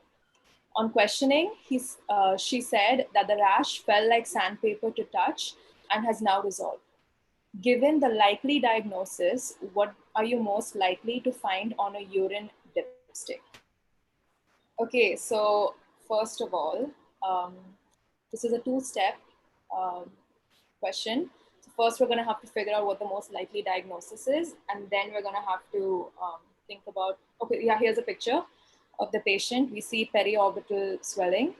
On questioning, she said that the rash felt like sandpaper to touch and has now resolved. Given the likely diagnosis, what are you most likely to find on a urine dipstick? Okay, so first of all, this is a two-step question. So first, we're going to have to figure out what the most likely diagnosis is, and then we're going to have to think about, okay, yeah, here's a picture of the patient. We see periorbital swelling.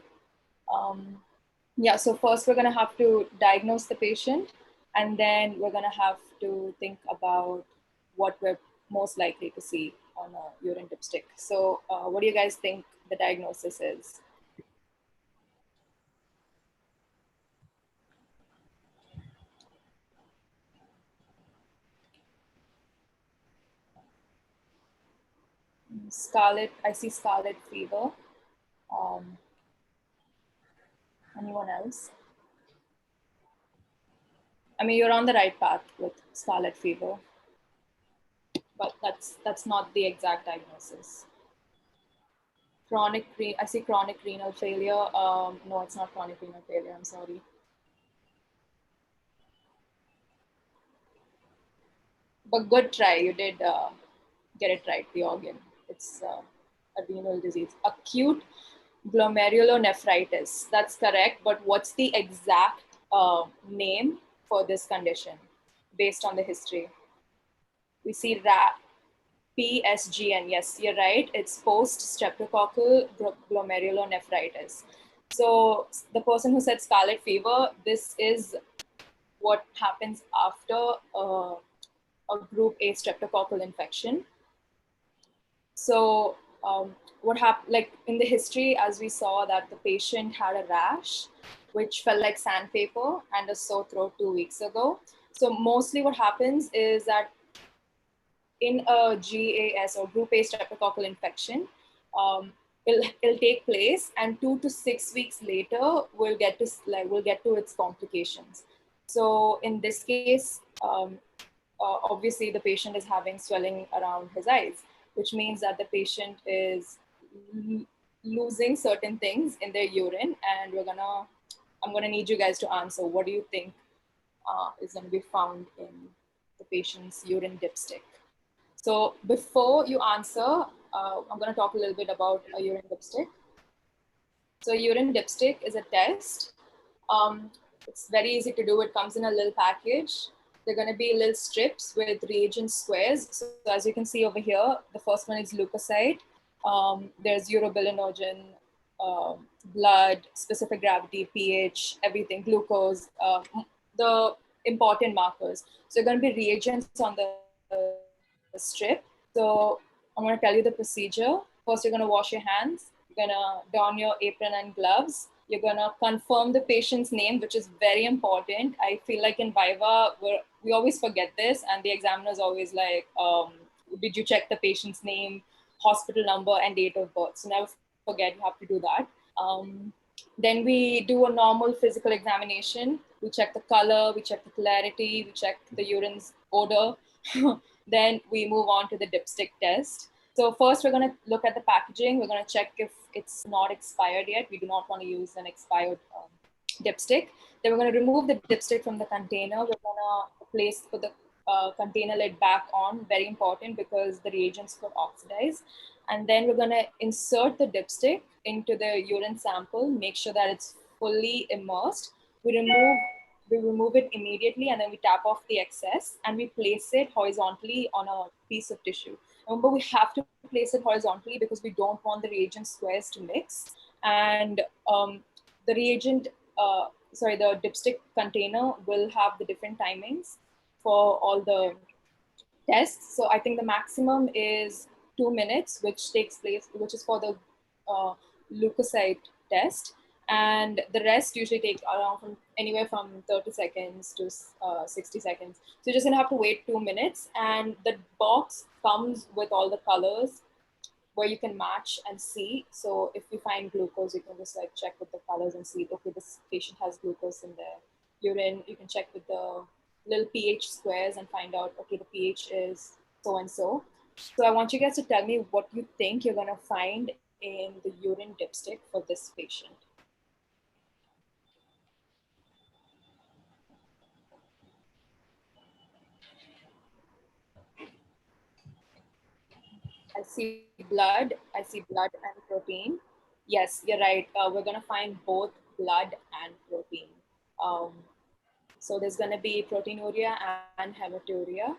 Yeah, so first we're going to have to diagnose the patient, and then we're going to have to think about what we're most likely to see on a urine dipstick. So what do you guys think the diagnosis is? Scarlet, I see scarlet fever. Anyone else? I mean, you're on the right path with scarlet fever, but that's not the exact diagnosis. I see chronic renal failure. No, it's not chronic renal failure, I'm sorry. But good try, you did get it right, the organ. It's a renal disease. Acute glomerulonephritis, that's correct, but what's the exact name for this condition based on the history? We see PSGN, yes, you're right. It's post-streptococcal glomerulonephritis. So the person who said scarlet fever, this is what happens after a group A streptococcal infection. So what happened, like in the history, as we saw that the patient had a rash, which felt like sandpaper, and a sore throat 2 weeks ago. So mostly what happens is that in a GAS or group A streptococcal infection, it'll take place, and 2 to 6 weeks later, we'll get to its complications. So in this case, obviously the patient is having swelling around his eyes, which means that the patient is losing certain things in their urine, and I'm gonna need you guys to answer. What do you think is gonna be found in the patient's urine dipstick? So before you answer, I'm gonna talk a little bit about a urine dipstick. So urine dipstick is a test. It's very easy to do. It comes in a little package. They're going to be little strips with reagent squares. So as you can see over here, the first one is leukocyte. There's urobilinogen, blood, specific gravity, pH, everything, glucose, the important markers. So there are going to be reagents on the strip. So I'm going to tell you the procedure. First, you're going to wash your hands. You're going to don your apron and gloves. You're going to confirm the patient's name, which is very important. I feel like in Viva, we always forget this, and the examiner's always like, did you check the patient's name, hospital number, and date of birth? So never forget, you have to do that. Then we do a normal physical examination. We check the color, we check the clarity, we check the urine's odor. Then we move on to the dipstick test. So first we're going to look at the packaging. We're going to check if it's not expired yet. We do not want to use an expired dipstick. Then we're going to remove the dipstick from the container. We're going to put the container lid back on, very important because the reagents could oxidize. And then we're going to insert the dipstick into the urine sample, make sure that it's fully immersed. We remove it immediately, and then we tap off the excess, and we place it horizontally on a piece of tissue. Remember, we have to place it horizontally because we don't want the reagent squares to mix. And the dipstick container will have the different timings for all the tests. So I think the maximum is 2 minutes, which is for the leukocyte test. And the rest usually takes around anywhere from 30 seconds to 60 seconds. So you're just gonna have to wait 2 minutes, and the box comes with all the colors where you can match and see. So if you find glucose, you can just like check with the colors and see, okay, this patient has glucose in their urine. You can check with the little pH squares and find out, okay, the pH is so-and-so. So I want you guys to tell me what you think you're gonna find in the urine dipstick for this patient. I see blood and protein. Yes, you're right. We're gonna find both blood and protein. So there's gonna be proteinuria and hematuria.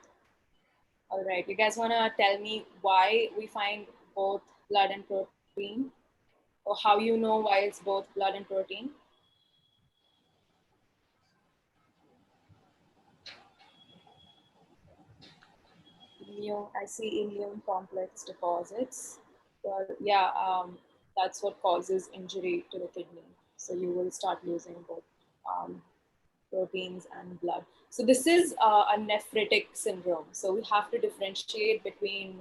All right, you guys wanna tell me why we find both blood and protein? Or how you know why it's both blood and protein? I see immune complex deposits. Well, yeah, that's what causes injury to the kidney. So you will start losing both proteins and blood. So this is a nephritic syndrome. So we have to differentiate between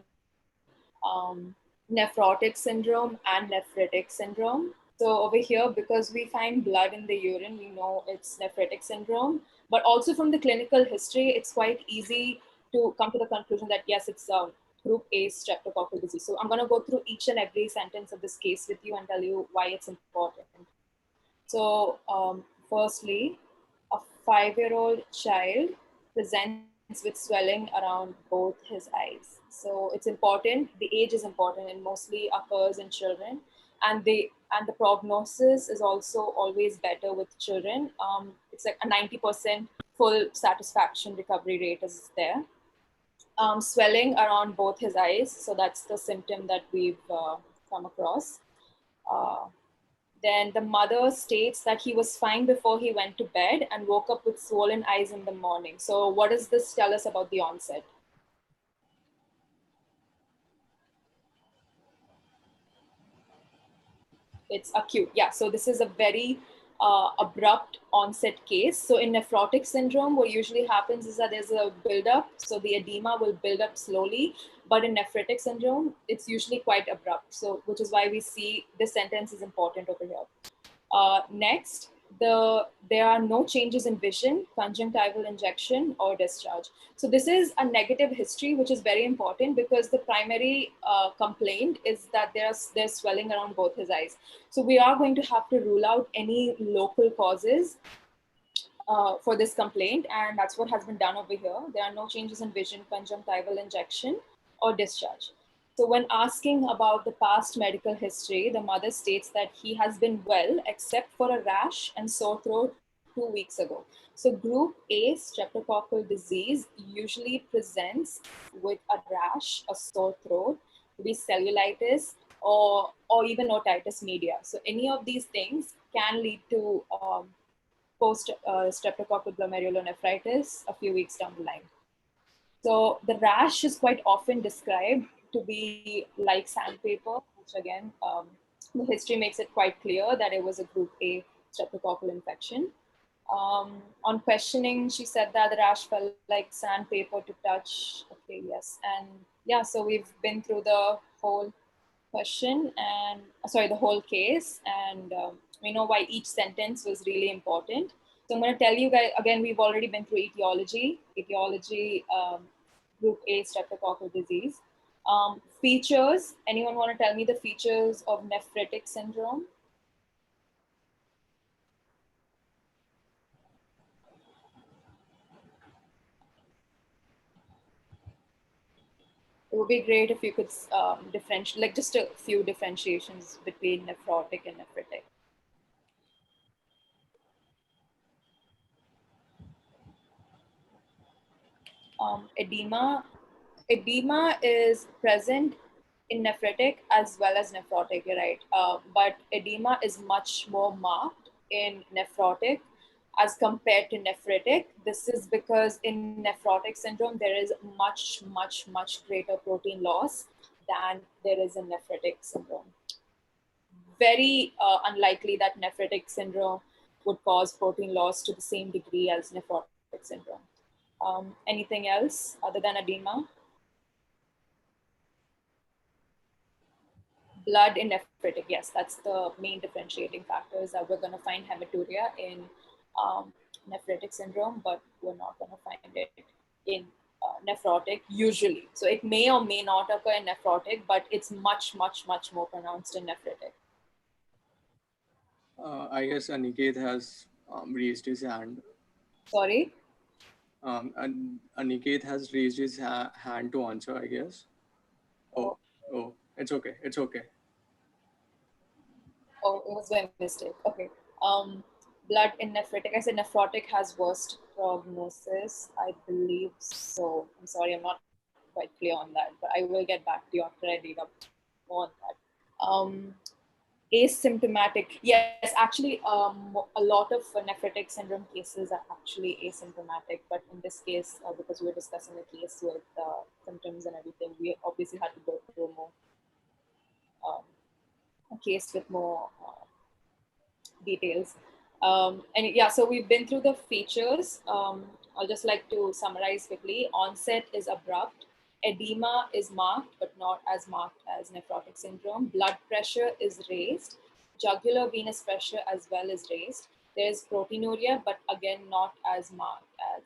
nephrotic syndrome and nephritic syndrome. So over here, because we find blood in the urine, we know it's nephritic syndrome. But also from the clinical history, it's quite easy to come to the conclusion that yes, it's group A streptococcal disease. So I'm going to go through each and every sentence of this case with you and tell you why it's important. So firstly, a 5-year-old child presents with swelling around both his eyes. So it's important, the age is important, and mostly occurs in children. And the prognosis is also always better with children. It's like a 90% full satisfaction recovery rate is there. Swelling around both his eyes. So that's the symptom that we've come across. Then the mother states that he was fine before he went to bed and woke up with swollen eyes in the morning. So what does this tell us about the onset? It's acute. Yeah, so this is a very abrupt onset case. So in nephrotic syndrome, what usually happens is that there's a buildup. So the edema will build up slowly. But in nephritic syndrome, it's usually quite abrupt. So which is why we see this sentence is important over here. Next, there are no changes in vision, conjunctival injection, or discharge. So this is a negative history, which is very important because the primary complaint is that there's swelling around both his eyes. So we are going to have to rule out any local causes for this complaint, and that's what has been done over here. There are no changes in vision, conjunctival injection, or discharge. So when asking about the past medical history, the mother states that he has been well except for a rash and sore throat 2 weeks ago. So group A streptococcal disease usually presents with a rash, a sore throat, to be cellulitis, or even otitis media. So any of these things can lead to post streptococcal glomerulonephritis a few weeks down the line. So the rash is quite often described to be like sandpaper, which again, the history makes it quite clear that it was a group A streptococcal infection. On questioning, she said that the rash felt like sandpaper to touch. Okay, yes. And yeah, so we've been through the whole question and the whole case, and we know why each sentence was really important. So I'm going to tell you guys again, we've already been through etiology, group A streptococcal disease. Features, anyone want to tell me the features of nephritic syndrome? It would be great if you could differentiate, like just a few differentiations between nephrotic and nephritic. Edema is present in nephritic as well as nephrotic, you're right. But edema is much more marked in nephrotic as compared to nephritic. This is because in nephrotic syndrome, there is much, much, much greater protein loss than there is in nephritic syndrome. Very unlikely that nephritic syndrome would cause protein loss to the same degree as nephrotic syndrome. Anything else other than edema? Blood in nephritic, yes, that's the main differentiating factors that we're going to find hematuria in nephritic syndrome, but we're not going to find it in nephrotic usually. So it may or may not occur in nephrotic, but it's much, much, much more pronounced in nephritic. I guess Aniket has raised his hand. Sorry? And Aniket has raised his hand to answer, I guess. Oh, it's okay. It's okay. Oh, it was by mistake. Okay. Blood in nephritic. I said nephrotic has worst prognosis. I believe so. I'm sorry, I'm not quite clear on that, but I will get back to you after I read up more on that. Asymptomatic. Yes, actually, a lot of nephritic syndrome cases are actually asymptomatic, but in this case, because we were discussing a case with symptoms and everything, we obviously had to go through more a case with more details. And yeah, so we've been through the features. I'll just like to summarize quickly. Onset is abrupt. Edema is marked, but not as marked as nephrotic syndrome. Blood pressure is raised. Jugular venous pressure as well is raised. There's proteinuria, but again, not as marked as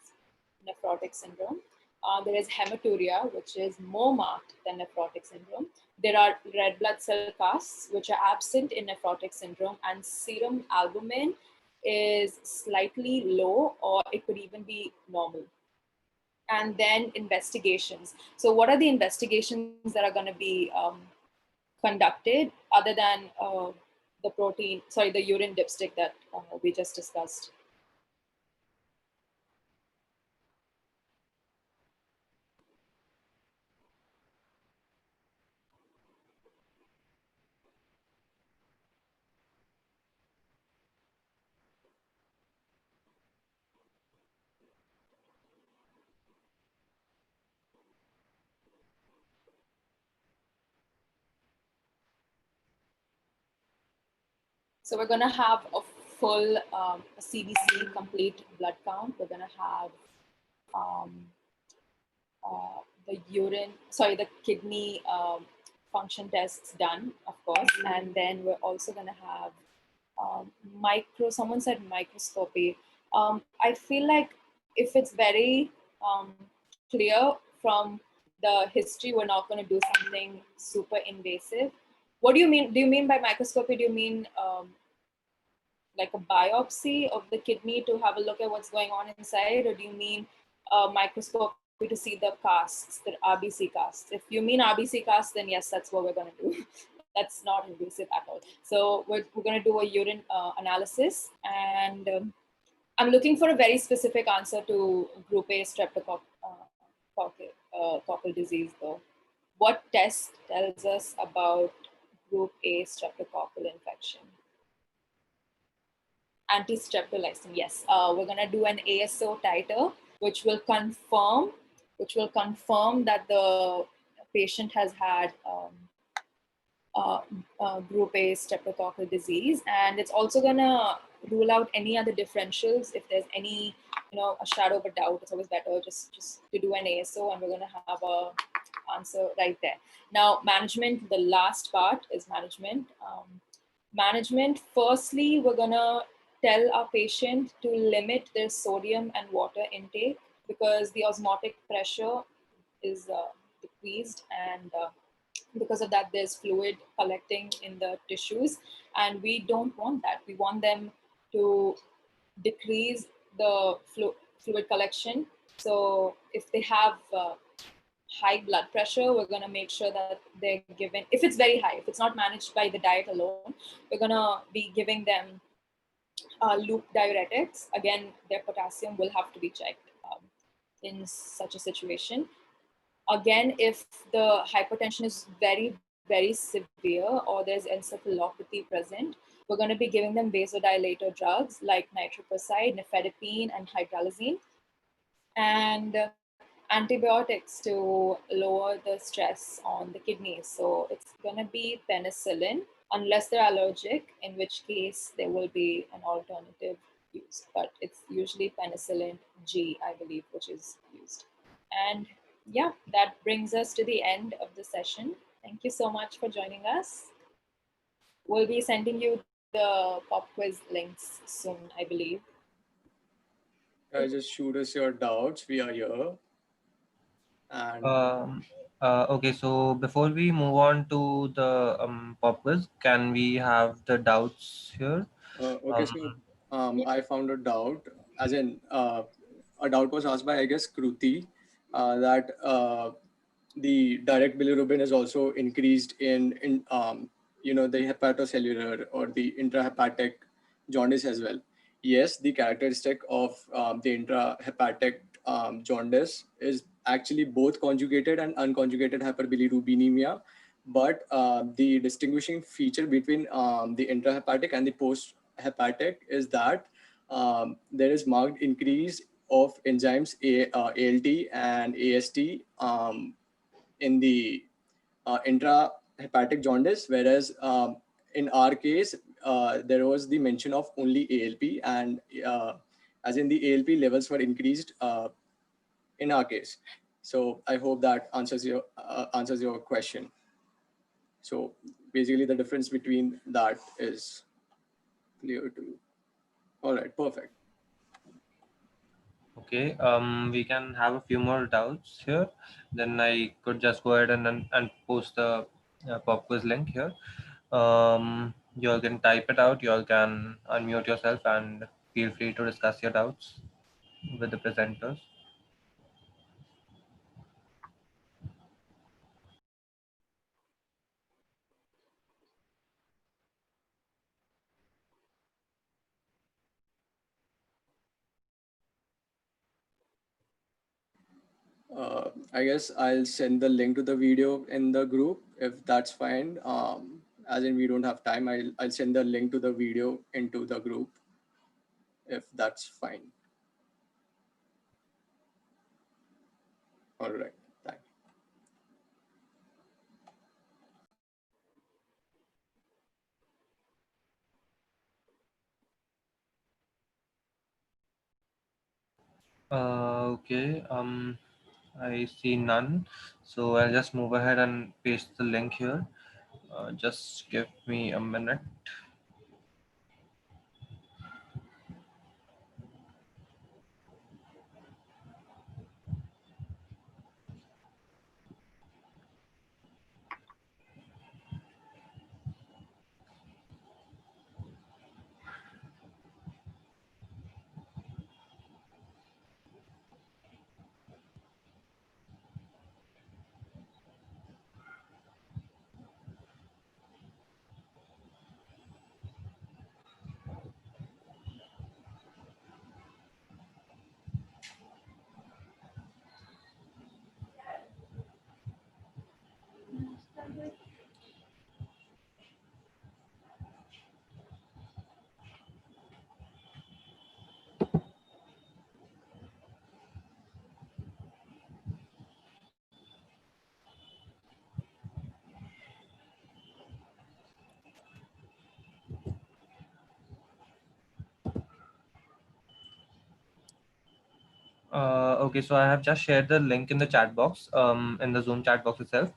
nephrotic syndrome. There is hematuria, which is more marked than nephrotic syndrome. There are red blood cell casts, which are absent in nephrotic syndrome, and serum albumin is slightly low, or it could even be normal. And then investigations. So what are the investigations that are going to be conducted other than the urine dipstick that we just discussed? So we're going to have a full CBC complete blood count. We're going to have the kidney function tests done, of course. And then we're also going to have someone said microscopy. I feel like if it's very clear from the history, we're not going to do something super invasive. What do you mean? Do you mean by microscopy? Do you mean like a biopsy of the kidney to have a look at what's going on inside? Or do you mean microscopy to see the casts, the RBC casts? If you mean RBC casts, then yes, that's what we're going to do. That's not invasive at all. So we're going to do a urine analysis, and I'm looking for a very specific answer to group A streptococcal disease though. What test tells us about group A streptococcal infection? Anti-streptolysin, yes. We're going to do an ASO titer, which will confirm that the patient has had group A streptococcal disease, and it's also going to rule out any other differentials. If there's any, a shadow of a doubt, it's always better just to do an ASO, and we're going to have a answer right there. Now, management, the last part is management. Management, firstly, we're going to tell our patient to limit their sodium and water intake because the osmotic pressure is decreased, and because of that, there's fluid collecting in the tissues, and we don't want that. We want them to decrease the fluid collection. So if they have high blood pressure, we're going to make sure that they're given, if it's very high, if it's not managed by the diet alone, we're going to be giving them loop diuretics. Again, their potassium will have to be checked in such a situation. Again, if the hypertension is very, very severe or there's encephalopathy present, we're going to be giving them vasodilator drugs like nitroprusside, nifedipine, and hydralazine, and antibiotics to lower the stress on the kidneys. So it's going to be penicillin, unless they're allergic, in which case there will be an alternative used. But it's usually penicillin G, I believe, which is used. And yeah, that brings us to the end of the session. Thank you so much for joining us. We'll be sending you the pop quiz links soon, I believe. Just shoot us your doubts. We are here. And okay, so before we move on to the pop quiz, can we have the doubts here? Okay, so I found a doubt, as in a doubt was asked by, I guess, Kruti, that the direct bilirubin is also increased in the hepatocellular or the intrahepatic jaundice as well. Yes, the characteristic of the intrahepatic jaundice is actually both conjugated and unconjugated hyperbilirubinemia, but the distinguishing feature between the intrahepatic and the post-hepatic is that there is marked increase of enzymes ALT and AST in the intrahepatic jaundice, whereas in our case, there was the mention of only ALP, and as in the ALP levels were increased in our case. So I hope that answers your question. So basically the difference between that is clear to you. All right, perfect. Okay, we can have a few more doubts here. Then I could just go ahead and post the pop quiz link here. You all can type it out. You all can unmute yourself and feel free to discuss your doubts with the presenters. I guess I'll send the link to the video in the group if that's fine. As in we don't have time, I'll send the link to the video into the group if that's fine. All right, thanks. Okay. I see none. So I'll just move ahead and paste the link here. Just give me a minute. Okay, so I have just shared the link in the chat box, in the Zoom chat box itself.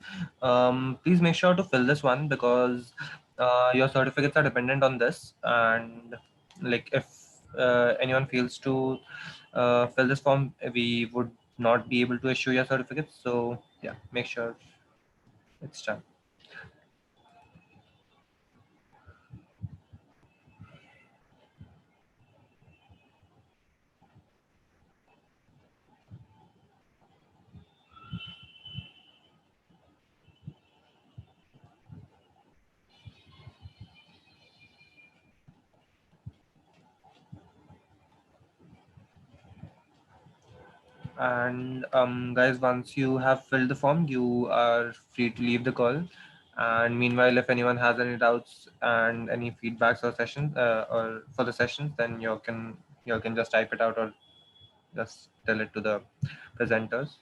Please make sure to fill this one because your certificates are dependent on this. And like if anyone fails to fill this form, we would not be able to issue your certificates. So yeah, make sure it's done. And guys, once you have filled the form, you are free to leave the call. And meanwhile, if anyone has any doubts and any feedbacks or sessions or for the sessions, then you can just type it out or just tell it to the presenters.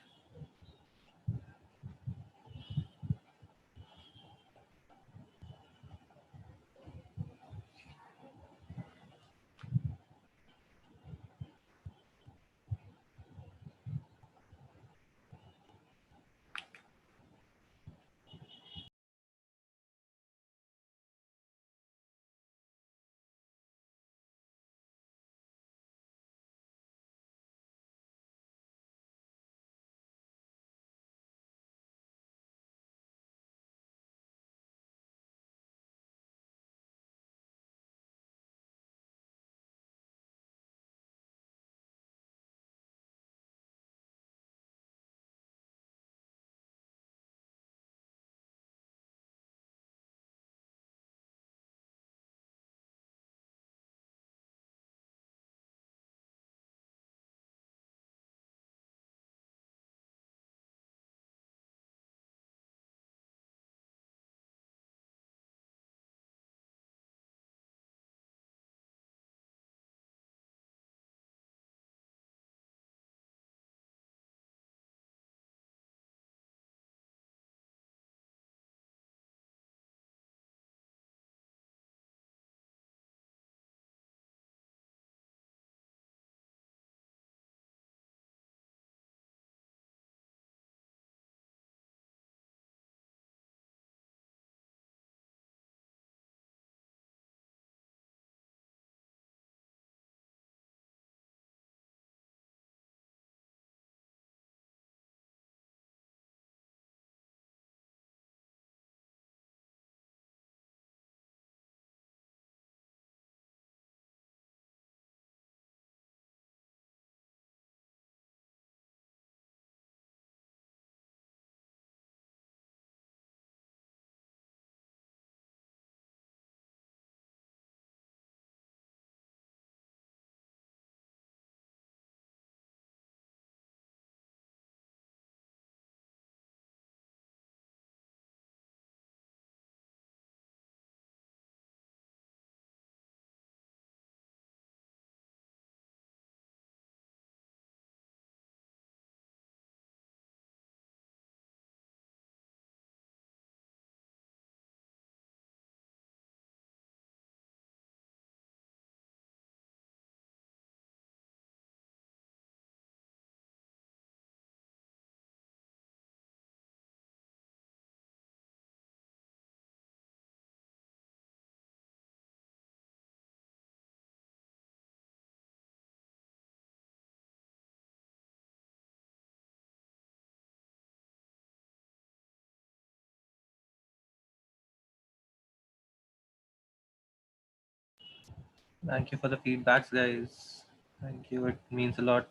Thank you for the feedbacks, guys. Thank you. It means a lot.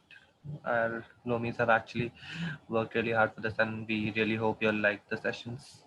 Our Lomis have actually worked really hard for this, and we really hope you'll like the sessions.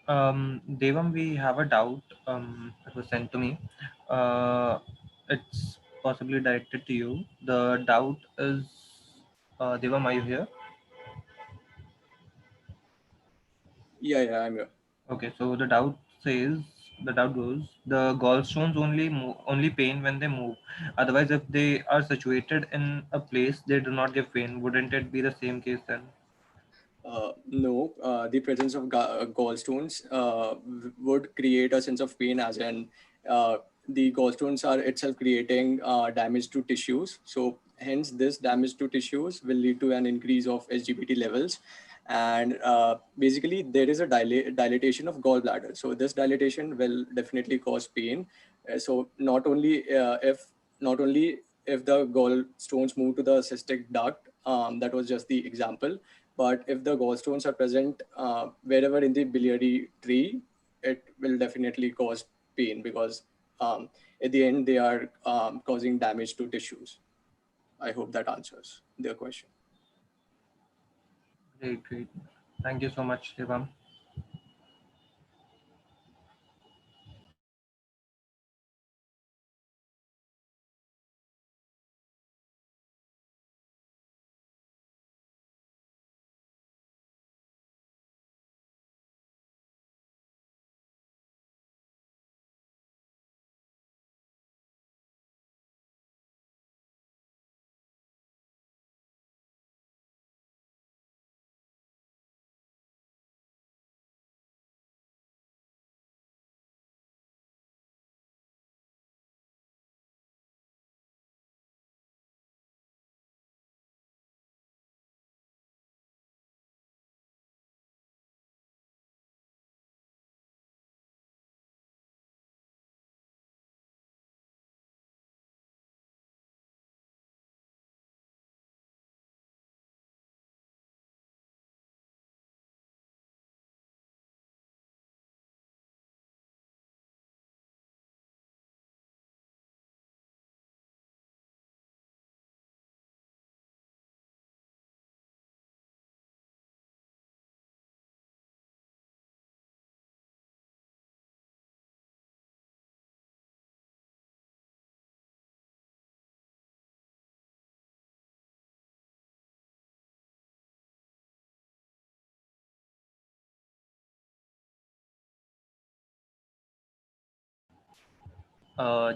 Devam, we have a doubt. It was sent to me. It's possibly directed to you. The doubt is, Devam, are you here? Yeah, I'm here. Okay, so the doubt goes, the gallstones only pain when they move. Otherwise, if they are situated in a place, they do not give pain. Wouldn't it be the same case then? No, the presence of gallstones would create a sense of pain, as in the gallstones are itself creating damage to tissues. So, hence, this damage to tissues will lead to an increase of SGPT levels. And basically, there is a dilatation of gallbladder. So, this dilatation will definitely cause pain. So, not only if the gallstones move to the cystic duct, that was just the example, but if the gallstones are present wherever in the biliary tree, it will definitely cause pain because at the end they are causing damage to tissues. I hope that answers their question. Great, great. Thank you so much, Devam.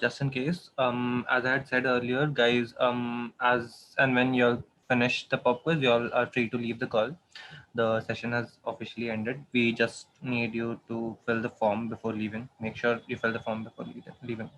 Just in case, as I had said earlier, guys, as and when you'll finish the pop quiz, you all are free to leave the call. The session has officially ended. We just need you to fill the form before leaving. Make sure you fill the form before leaving.